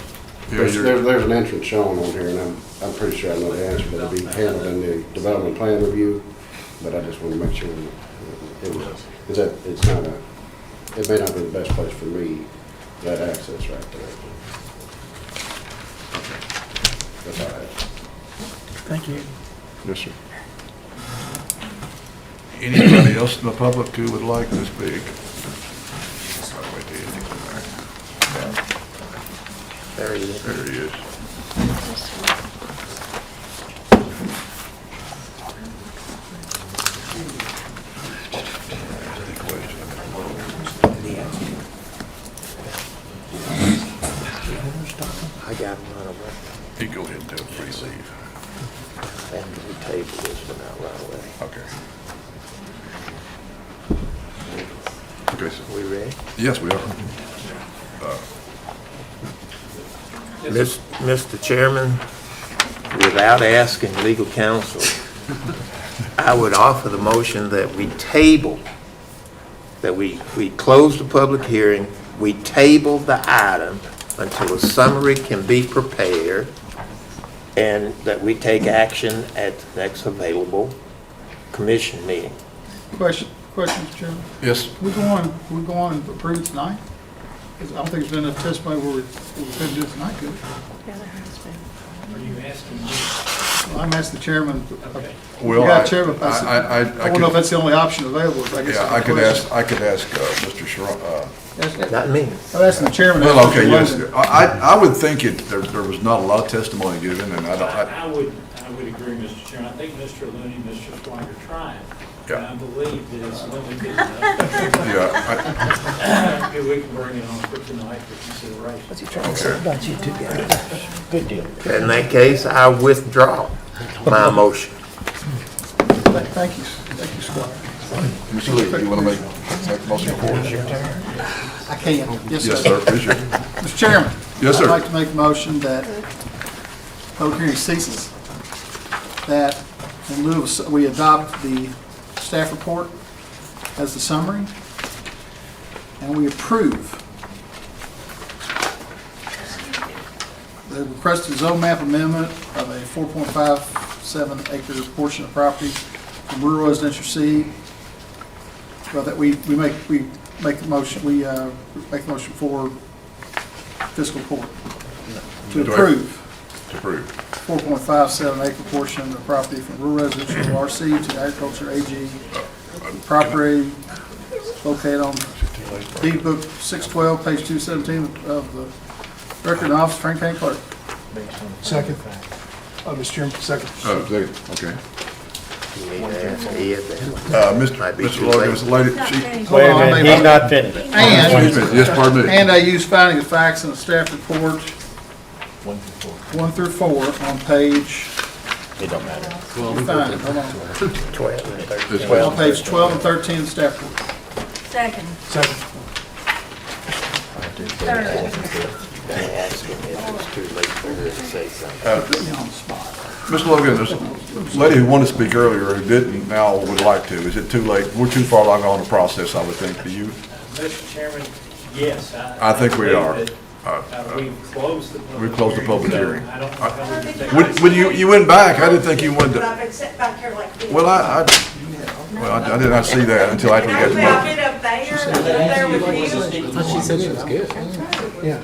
There's an entrance shown on here, and I'm pretty sure I know the answer, but it'll be handled in the development plan review. But I just want to make sure that it may not be the best place for me, that access right there. That's all I have. Thank you. Yes, sir. Anybody else in the public who would like to speak? There he is. There he is. I got him right away. You go ahead and do it before you leave. And we table this one out right away. Okay, so, We ready? yes, we are. Mr. Chairman, without asking legal counsel, I would offer the motion that we table, that we close the public hearing, we table the item until a summary can be prepared, and that we take action at the next available commission meeting. Question, Mr. Chairman. Yes. We go on and approve tonight? Because I don't think there's been enough testimony where we couldn't do it tonight, could we? Yeah, there has been. Are you asking me? Well, I'm asking the chairman. Well, Yeah, Chairman, I I don't know if that's the only option available. I guess Yeah, I could ask Mr. Sharon, Not me. I'm asking the chairman. well, okay, yes. I would think there was not a lot of testimony given, and I would agree, Mr. Chairman. I think Mr. Looney, Mr. Swiger tried. Yeah. And I believe that it's limited enough. yeah, We can bring it on for tonight for consideration. What's he trying to say about you two guys? Good deal. In that case, I withdraw my motion. Thank you, Squire. Mr. Lee, you want to make a motion for us? I can. Yes, sir, appreciate it. Mr. Chairman. Yes, sir. I'd like to make a motion that public hearing ceases, that in lieu of, we adopt the staff report as the summary, and we approve the requested zone map amendment of a 4.57 acre portion of property from rural residential C. Well, that we make the motion, make the motion for fiscal court to approve. To approve. 4.57 acre portion of property from rural residential RC to agriculture AG. Property located on deed book 612, page 217 of the record and office, Frank County Clerk. Second. Mr. Chairman, second. Second, okay. Mr. Logan, Mr. Lady, Wait a minute, he's not finished. And, yes, pardon me. and I use finding of facts in the staff report 1 through 4 on page. It don't matter. Hold on. 12 and 13. On page 12 and 13 of the staff report. Second. Second. Mr. Logan, there's a lady who wanted to speak earlier who didn't now would like to. Is it too late? We're too far along on the process, I would think. Do you? Mr. Chairman, yes. I think we are. We've closed the public We've closed the public so hearing. I don't know how we can take When you went back, I didn't think you wanted But to. I've been sitting back here like this. Well, I did not see that until after we got the I've vote. been up there with you. I thought she said it was good. Yeah.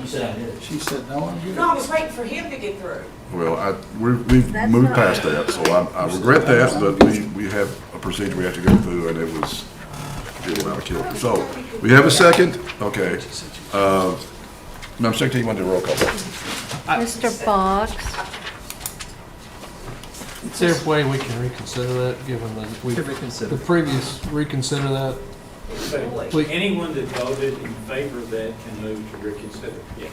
She said, no, I'm good. No, I was waiting for him to get through. Well, we've moved past that, so I regret that, but we have a procedure we have to go through, and it was getting out of kilter. So, we have a second? Okay. Madam Secretary, you want to do a roll call? Mr. Boggs, Is there a way we can reconsider that, given that we, Reconsider. the previous, reconsider that? So anyone that voted in favor of that can move to reconsider, yes.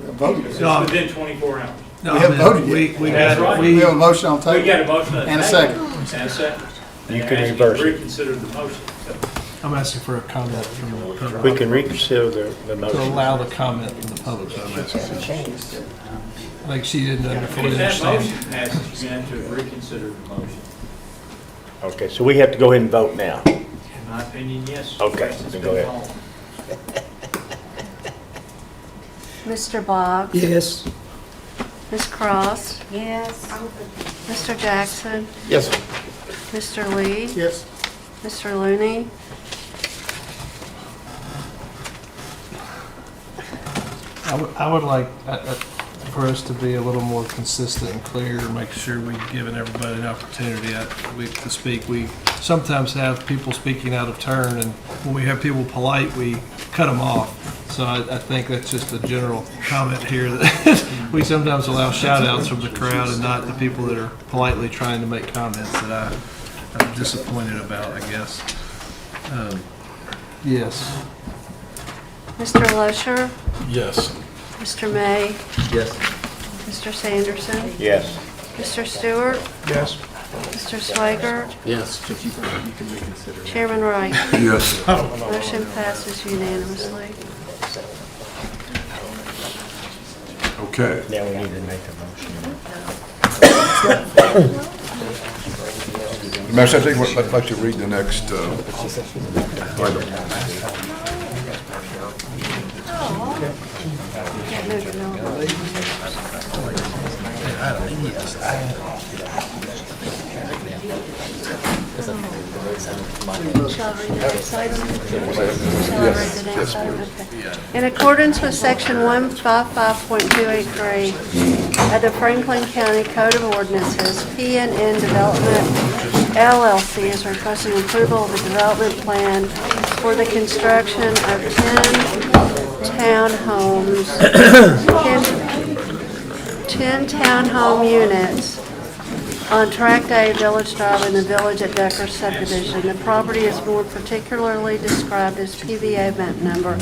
We have voted. It's No. within 24 hours. No, We haven't voted yet. We That's right. We have a motion on the We table. got a motion on the And a table. second. And a second. You And can asking reverse to it. reconsider the motion. So I'm asking for a comment from the public. We can reconsider the To motion. allow the comment from the public. I'm asking. Like she didn't fully if that understand. motion passes, you have to reconsider the motion. Okay, so we have to go ahead and vote now. In my opinion, yes. Okay, Yes, it's then go been ahead. called. Mr. Boggs, Yes. Ms. Cross, Yes. Mr. Jackson, Yes. Mr. Lee, Yes. Mr. Looney. I would like for us to be a little more consistent and clear, make sure we've given everybody an opportunity to speak. We sometimes have people speaking out of turn, and when we have people polite, we cut them off. So I think that's just a general comment here, that we sometimes allow shout-outs from the crowd and not the people that are politely trying to make comments that I'm disappointed about, I guess. Yes. Mr. Lusher, Yes. Mr. May, Yes. Mr. Sanderson, Yes. Mr. Stewart, Yes. Mr. Swigert, Yes. Chairman Wright. Yes. Motion passes unanimously. Okay. Now we need to make a motion. Madam Secretary, I'd like to read the next item. Shall I read the next item? Shall I read the next item? Okay. In accordance with section 155.283 of the Franklin County Code of Ordinances, PNN Development LLC is requesting approval of the development plan for the construction of 10 townhome units on Tract A, Village Drive in the Village at Decker subdivision. The property is more particularly described as PVA map number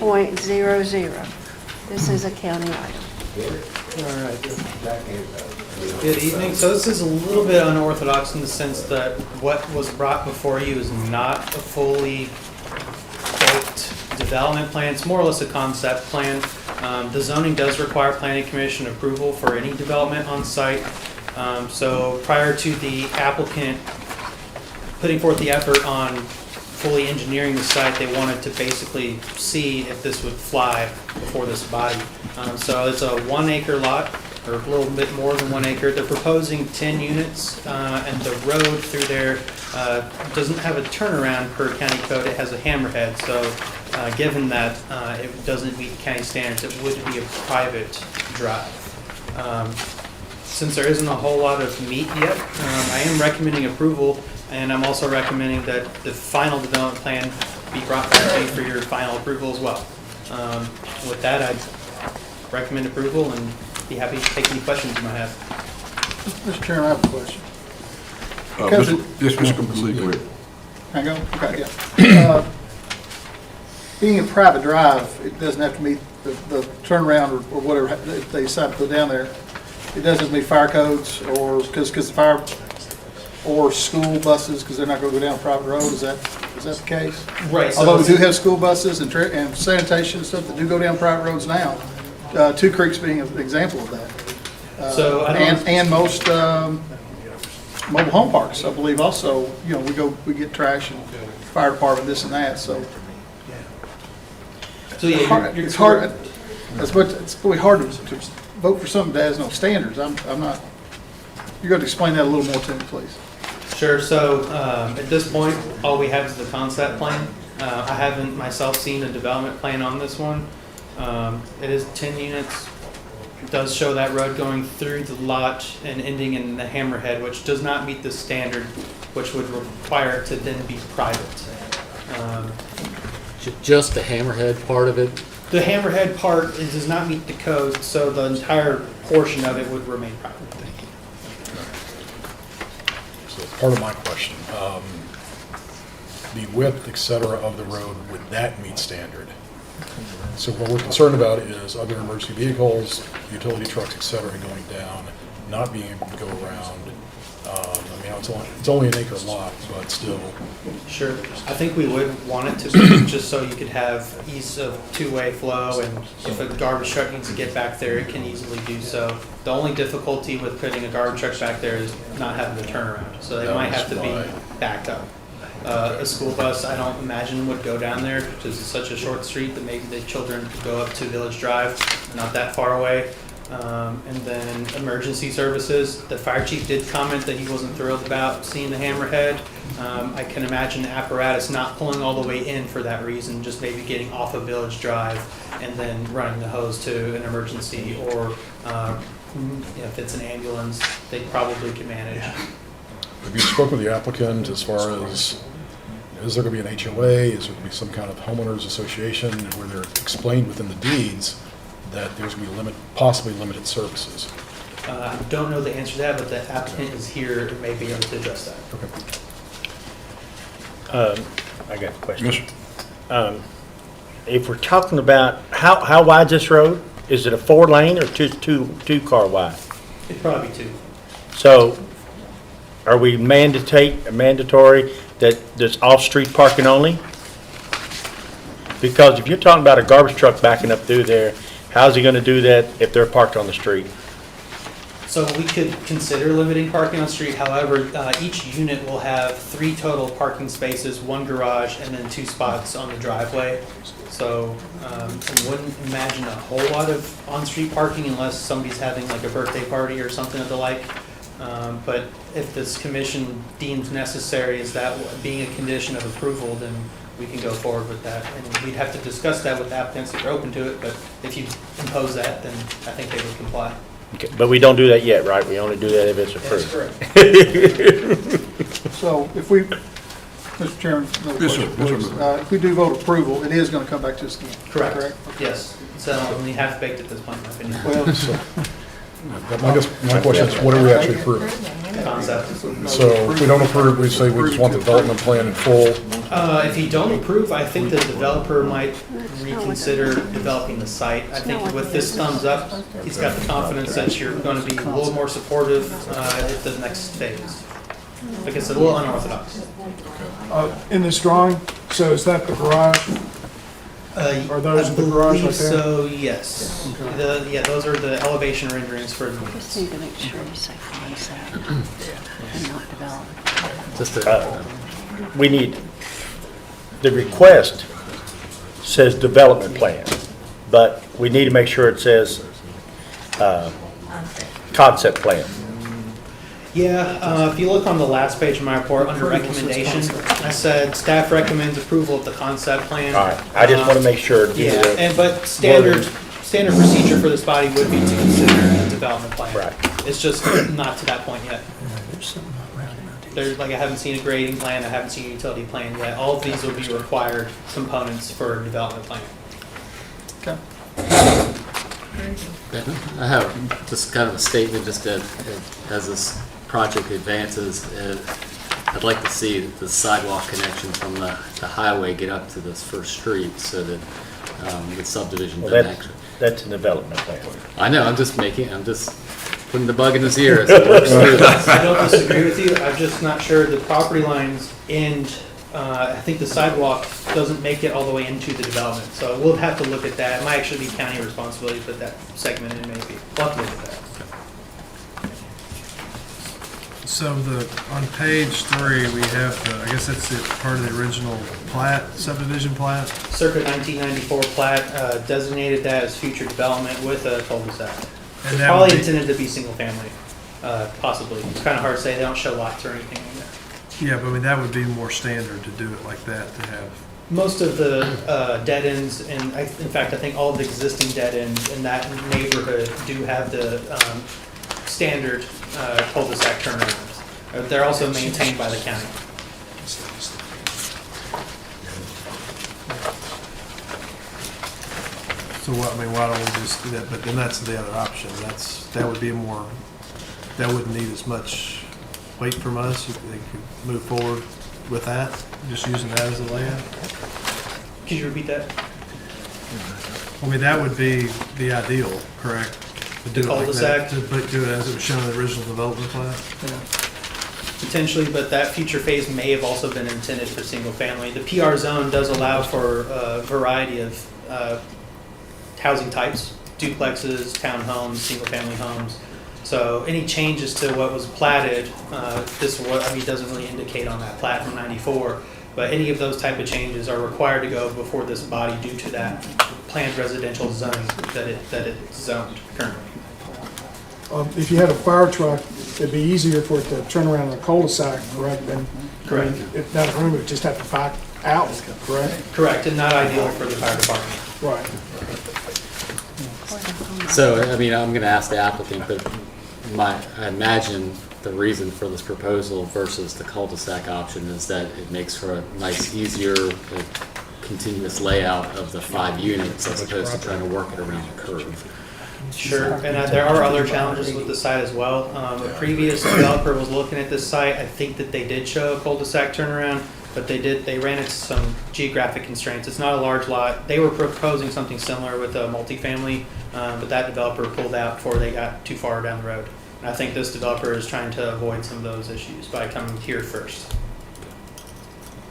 095-40-07-001.00. This is a county item. Good evening. So this is a little bit unorthodox in the sense that what was brought before you is not a fully baked development plan. It's more or less a concept plan. The zoning does require planning commission approval for any development on site. So prior to the applicant putting forth the effort on fully engineering the site, they wanted to basically see if this would fly before this body. So it's a 1 acre lot, or a little bit more than 1 acre. They're proposing 10 units, and the road through there doesn't have a turnaround per county code. It has a hammerhead. So given that it doesn't meet county standards, it would be a private drive. Since there isn't a whole lot of meat yet, I am recommending approval, and I'm also recommending that the final development plan be brought back to you for your final approval as well. With that, I'd recommend approval and be happy to take any questions you might have. Mr. Chairman, I have a question. Yes, Mr. Complete. Hang on, okay, yeah. Being a private drive, it doesn't have to meet the turnaround or whatever if they decide to put down there. It doesn't meet fire codes or, because the fire, or school buses, because they're not going to go down a private road, is that the case? Right. Although we do have school buses and sanitation and stuff that do go down private roads now, Two Creeks being an example of that. So I don't- And most mobile home parks, I believe also, you know, we get trash and fire department, this and that, so. So yeah, you're It's hard, it's really hard to vote for something that has no standards. I'm not, you're going to explain that a little more to me, please. Sure. So at this point, all we have is the concept plan. I haven't myself seen a development plan on this one. It is 10 units. It does show that road going through the lot and ending in the hammerhead, which does not meet the standard, which would require it to then be private. Just the hammerhead part of it? The hammerhead part does not meet the code, so the entire portion of it would remain private. So part of my question, the width, et cetera, of the road, would that meet standard? So what we're concerned about is other emergency vehicles, utility trucks, et cetera, going down, not being able to go around. I mean, it's only an acre lot, but still. Sure. I think we would want it to be just so you could have ease of two-way flow, and if a garbage truck needs to get back there, it can easily do so. The only difficulty with putting a garbage truck back there is not having the turnaround, so they might have to be backed up. A school bus, I don't imagine would go down there because it's such a short street that maybe the children could go up to Village Drive, not that far away. And then emergency services, the fire chief did comment that he wasn't thrilled about seeing the hammerhead. I can imagine the apparatus not pulling all the way in for that reason, just maybe getting off of Village Drive and then running the hose to an emergency, or if it's an ambulance, they probably can manage. Have you spoken with the applicant as far as, is there going to be an HOA? Is there going to be some kind of homeowners association where they're explained within the deeds that there's going to be possibly limited services? I don't know the answer to that, but the applicant is here and may be able to address that. Okay. I got a question. If we're talking about, how wide's this road? Is it a 4-lane or two car wide? It'd probably be 2. So are we mandatory that there's off-street parking only? Because if you're talking about a garbage truck backing up through there, how's he going to do that if they're parked on the street? So we could consider limiting parking on the street. However, each unit will have 3 total parking spaces, 1 garage, and then 2 spots on the driveway. So I wouldn't imagine a whole lot of on-street parking unless somebody's having like a birthday party or something of the like. But if this commission deems necessary as that being a condition of approval, then we can go forward with that. And we'd have to discuss that with the applicants if they're open to it, but if you impose that, then I think they would comply. Okay, but we don't do that yet, right? We only do that if it's approved. That's correct. So if we, Mr. Chairman, another Yes, sir. question, Yes, sir. please. If we do vote approval, it is going to come back to us again. Correct. Okay. Yes. So only half baked at this point, in my opinion. Well, My question is, what are we actually approving? Concept. So if we don't approve, we say we just want the development plan in full. If you don't approve, I think the developer might reconsider developing the site. I think with this thumbs up, he's got the confidence that you're going to be a little more supportive at the next phase. Like it's a little unorthodox. In this drawing, so is that the garage? Are those the garage I right believe there? so, yes. Yeah, those are the elevation renderings for the Just need to make sure you say concept and not development. Just a, We need, the request says development plan, but we need to make sure it says concept plan. Yeah, if you look on the last page of my report, under recommendations, I said staff recommends approval of the concept plan. All right, I just want to make sure. Yeah, but standard procedure for this body would be to consider a development plan. Right. It's just not to that point yet. There's, like, I haven't seen a grading plan, I haven't seen a utility plan yet. All of these will be required components for a development plan. I have just kind of a statement, just as this project advances. I'd like to see the sidewalk connection from the highway get up to this first street so that the subdivision doesn't actually. That's an development plan. I know, I'm just putting the bug in his ear as it works through this. I don't disagree with you, I'm just not sure the property lines end, I think the sidewalk doesn't make it all the way into the development. So we'll have to look at that. It might actually be county responsibility to put that segment in maybe. We'll have to look at that. So on page 3, we have, I guess that's part of the original plat, subdivision plat. Circa 1994 plat designated that as future development with a cul-de-sac. And It's that probably would be- intended to be single family, possibly. It's kind of hard to say, they don't show lots or anything in there. Yeah, but I mean, that would be more standard to do it like that, to have. Most of the dead ends, and in fact, I think all of the existing dead ends in that neighborhood do have the standard cul-de-sac turnarounds. They're also maintained by the county. So what, I mean, why don't we just do that? But then that's the other option. That would be that wouldn't need as much weight from us. They could move forward with that, just using that as a layout. Could you repeat that? I mean, that would be the ideal, correct? To do it like that, to do it as it was shown in the original development plan? Potentially, but that future phase may have also been intended for single family. The PR zone does allow for a variety of housing types, duplexes, townhomes, single family homes. So any changes to what was platted, doesn't really indicate on that plat from '94, but any of those type of changes are required to go before this body due to that planned residential zoning that it's zoned currently. If you had a fire truck, it'd be easier for it to turn around in a cul-de-sac, correct? Correct. If not a room, it would just have to back out, correct? Correct, and not ideal for the fire department. Right. So, I mean, I'm going to ask the applicant, but I imagine the reason for this proposal versus the cul-de-sac option is that it makes for a nice, easier, continuous layout of the 5 units as opposed to trying to work it around the curve. Sure, and there are other challenges with the site as well. A previous developer was looking at this site. I think that they did show a cul-de-sac turnaround, but they ran into some geographic constraints. It's not a large lot. They were proposing something similar with a multifamily, but that developer pulled out before they got too far down the road. And I think this developer is trying to avoid some of those issues by coming here first.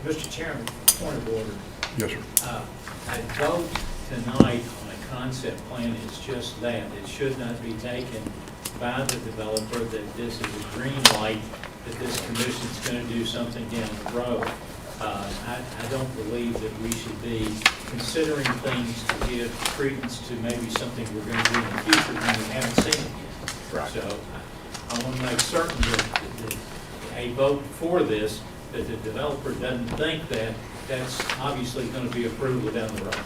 Mr. Chairman, point of order. Yes, sir. A vote tonight on a concept plan is just that. It should not be taken by the developer that this is a green light, that this commission's going to do something down the road. I don't believe that we should be considering things to give credence to maybe something we're going to do in the future when we haven't seen it yet. Right. So I want to make certain that a vote for this, that the developer doesn't think that that's obviously going to be approval down the road.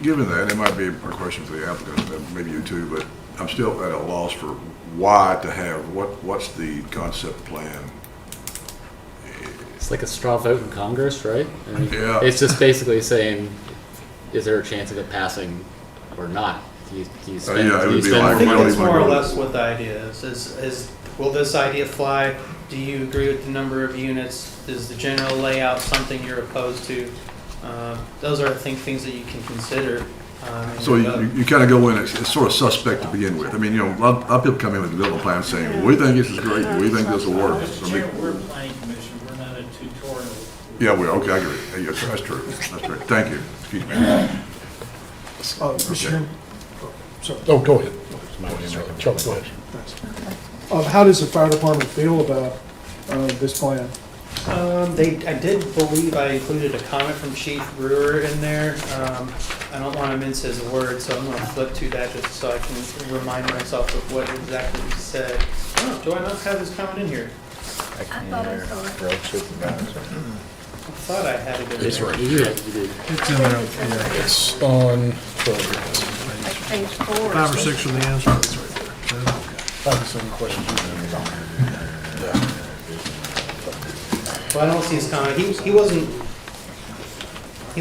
Given that, it might be a question for the applicant, maybe you too, but I'm still at a loss for why to have, what's the concept plan? It's like a straw vote in Congress, right? I mean, Yeah. It's just basically saying, is there a chance of it passing or not? Do you spend, yeah, it do you would be spend I think Well, that's he's more or like- less what the idea is will this idea fly? Do you agree with the number of units? Is the general layout something you're opposed to? Those are, I think, things that you can consider. So you kind of go in, it's sort of suspect to begin with. I mean, a lot of people come in with a development plan saying, well, we think this is great, we think this will work. Mr. Chairman, we're a planning commission, we're not a tutorial. Yeah, okay, I agree. Yes, that's true, that's true. Thank you. Excuse me. Mr. Chairman? Sorry. Oh, go ahead. Charlie, go ahead. How does the fire department feel about this plan? I did believe I included a comment from Chief Brewer in there. I don't want to mince his words, so I'm going to flip to that just so I can remind myself of what exactly he said. Oh, do I not have his comment in here? I thought I saw it. I thought I had it in there. It's right It's in there, yeah. It's on, Page 4. 5 or 6 from the end. I have the same question. Yeah. Well, I don't see his comment. He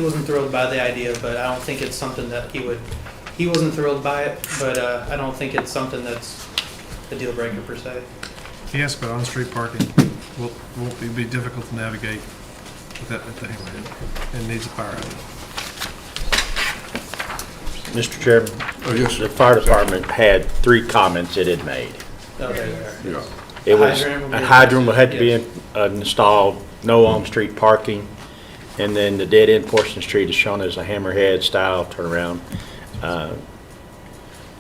wasn't thrilled by the idea, but I don't think it's something that he wasn't thrilled by it, but I don't think it's something that's a deal breaker per se. Yes, but on-street parking won't be difficult to navigate with that at the hammerhead, and needs a fire hydrant. Mr. Chairman, Oh, yes, sir. the fire department had 3 comments it had made. Oh, there you are. Yeah. It was, Hydrant will be- a hydrant had to be Yes. installed, no on-street parking, and then the dead-end portion of the street is shown as a hammerhead style turnaround.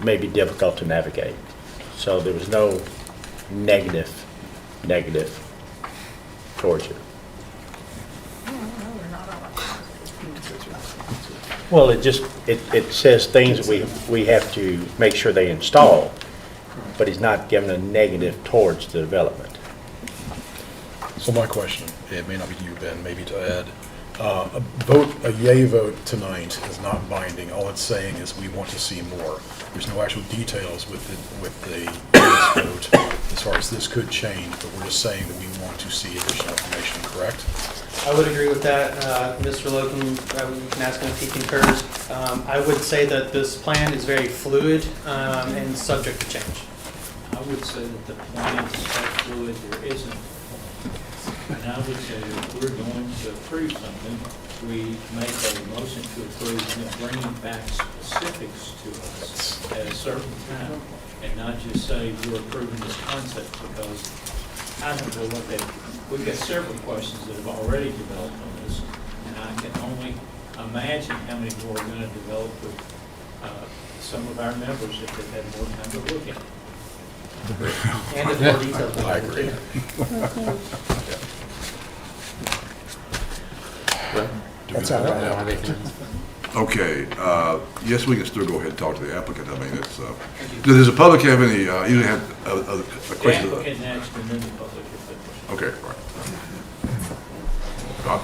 May be difficult to navigate. So there was no negative towards it. Well, it says things that we have to make sure they install, but he's not giving a negative towards the development. So my question, it may not be to you, Ben, maybe to Ed. A yay vote tonight is not binding. All it's saying is we want to see more. There's no actual details with the yes vote as far as this could change, but we're just saying that we want to see additional information, correct? I would agree with that. Mr. Logan, you can ask him if he concurs. I would say that this plan is very fluid and subject to change. I would say that the plan is so fluid, there isn't. And I would say that if we're going to approve something, we make a motion to approve and then bring back specifics to us at a certain time, and not just say we're approving this concept, because I don't know what that, we've got several questions that have already developed on this, and I can only imagine how many more are going to develop with some of our members if they've had more time to look at it. And if more details. I agree. That's all right. Okay, yes, we can still go ahead and talk to the applicant. I mean, it's, does the public have any, you have a question? The applicant next, and then the public if they wish. Okay, right.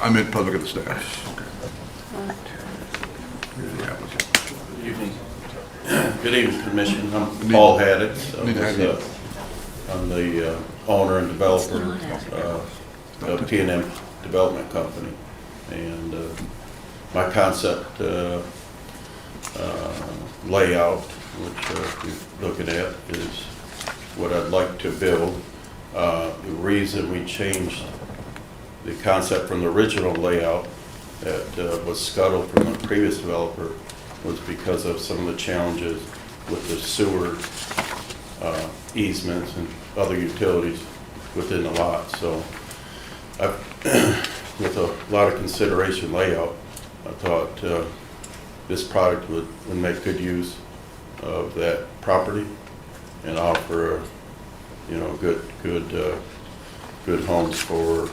I meant public of the staff. Okay. Here's the applicant. Good evening, Commission. I'm Paul Haddock. Need to have you. I'm the owner and developer of P&M Development Company. And my concept layout, which you're looking at, is what I'd like to build. The reason we changed the concept from the original layout that was scuttled from the previous developer was because of some of the challenges with the sewer easements and other utilities within the lot. So with a lot of consideration layout, I thought this product would make good use of that property and offer, good homes for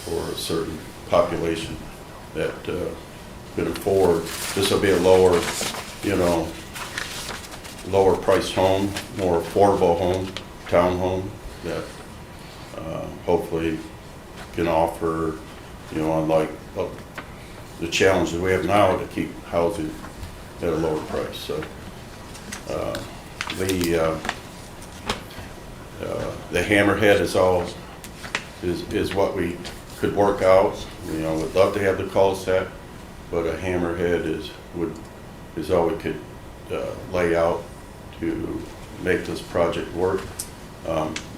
a certain population that could afford. This will be a lower priced home, more affordable home, townhome that hopefully can offer, unlike the challenges we have now to keep housing at a lower price. So the hammerhead is what we could work out. We'd love to have the cul-de-sac, but a hammerhead is all we could lay out to make this project work.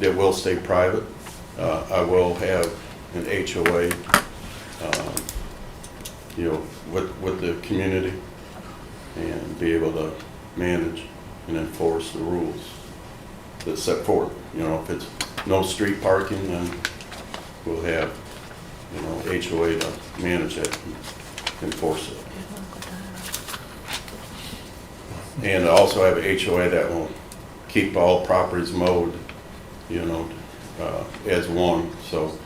It will stay private. I will have an HOA, with the community and be able to manage and enforce the rules that's set forth. If it's no street parking, then we'll have, HOA to manage it and enforce it. And also have a HOA that will keep all properties mowed, as one. So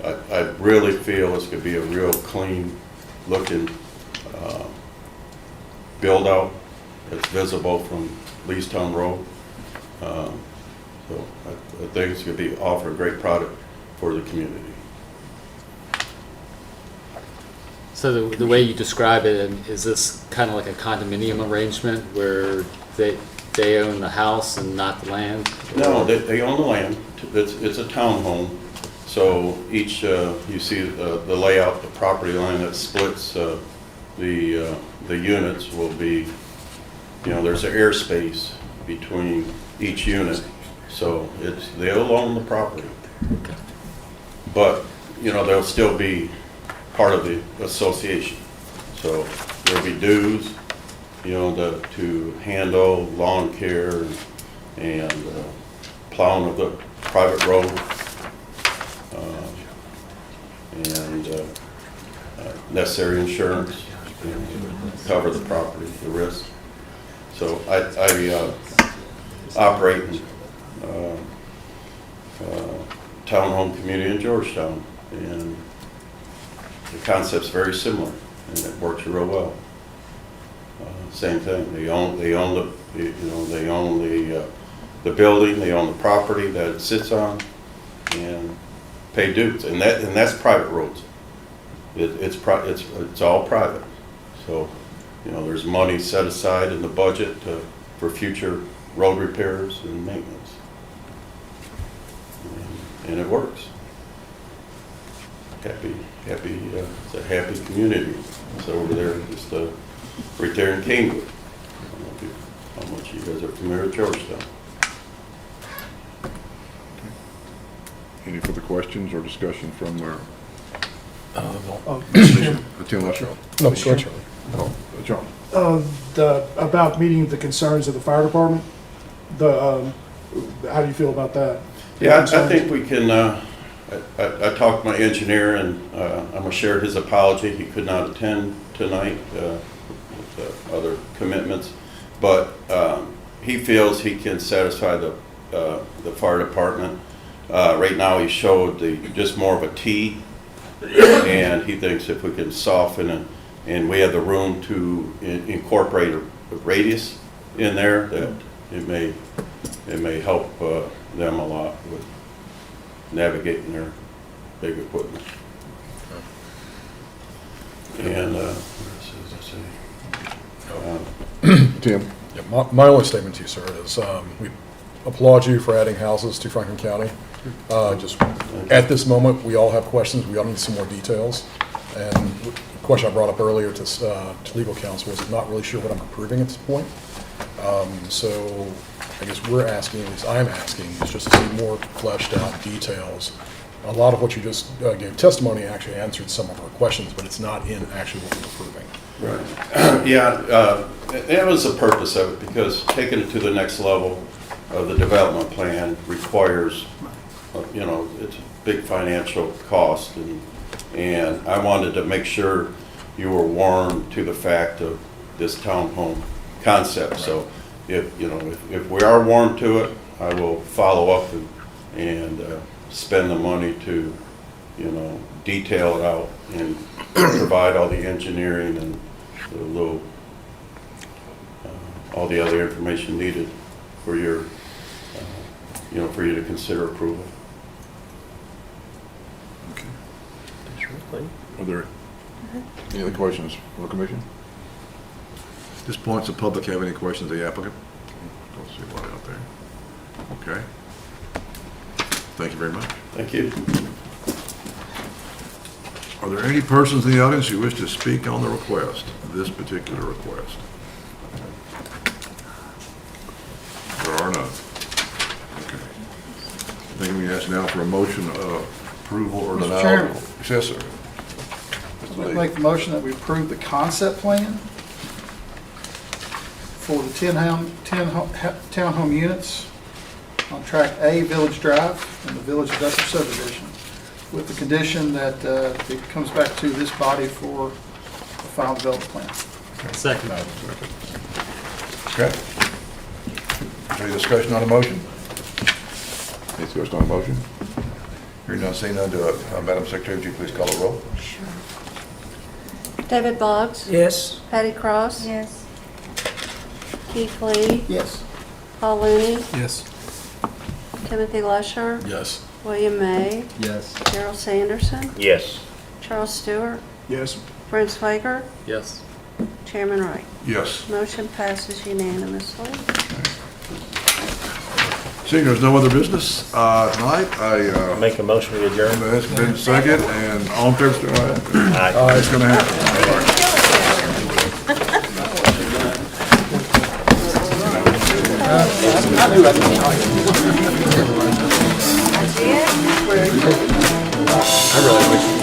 I really feel this could be a real clean looking build out that's visible from Leestown Road. So I think it's going to be offer a great product for the community. So the way you describe it, is this kind of like a condominium arrangement where they own the house and not the land? No, they own the land. It's a townhome. So each, you see the layout, the property line that splits the units will be, there's an airspace between each unit. So they'll own the property. But, they'll still be part of the association. So there'll be dues, to handle lawn care and plowing of the private road, and necessary insurance, cover the property, the risk. So I operate in townhome community in Georgetown, and the concept's very similar, and it works real well. Same thing. They own the building, they own the property that it sits on, and pay dues, and that's private roads. It's all private. So, there's money set aside in the budget for future road repairs and maintenance, and it works. It's a happy community. It's over there, just right there in Kingwood. I don't know how much you guys are familiar with Georgetown. Any further questions or discussion from our Tim Lesher? No, sure, Charlie. Oh, John. About meeting the concerns of the fire department, how do you feel about that? Yeah, I think we can, I talked to my engineer, and I'm going to share his apology. He could not attend tonight with other commitments, but he feels he can satisfy the fire department. Right now he showed just more of a T, and he thinks if we can soften it, and we have the room to incorporate a radius in there, that it may help them a lot with navigating their big equipment. And Tim? Yeah, my only statement to you, sir, is we applaud you for adding houses to Franklin County. Just at this moment, we all have questions. We all need some more details. And the question I brought up earlier to legal counsel was I'm not really sure what I'm approving at this point. So I guess we're asking, at least I'm asking, is just to see more fleshed out details. A lot of what you just gave testimony actually answered some of our questions, but it's not in actually what we're approving. right, yeah, that was the purpose of it, because taking it to the next level of the development plan requires, it's a big financial cost, and I wanted to make sure you were warm to the fact of this townhome concept. So if we are warm to it, I will follow up and spend the money to, detail it out and provide all the engineering and the little, all the other information needed for your, for you to consider approval. Are there any other questions from the commission? At this point, does the public have any questions of the applicant? Don't see one out there. Okay. Thank you very much. Thank you. Are there any persons in the audience who wish to speak on the request, this particular request? There are none. Okay. I think we ask now for a motion of approval or Mr. denial. Chairman. Yes, sir. I'd make the motion that we approve the concept plan for the 10 townhome units on Track A, Village Drive, in the Village Industrial Subdivision, with the condition that it comes back to this body for the final development plan. Second. Okay. Any discussion on the motion? Any discussion on the motion? Hearing none, seeing none, Madam Secretary, would you please call the roll? David Boggs. Yes. Patty Cross. Yes. Keith Lee. Yes. Paul Looney. Yes. Timothy Lusher. Yes. William May. Yes. Gerald Sanderson. Yes. Charles Stewart. Yes. Brent Swager. Yes. Chairman Wright. Yes. Motion passes unanimously. Seeing there's no other business tonight, I Make a motion to adjourn. it's been second, and all in favor, say aye. Aye. It's gonna happen. I really wish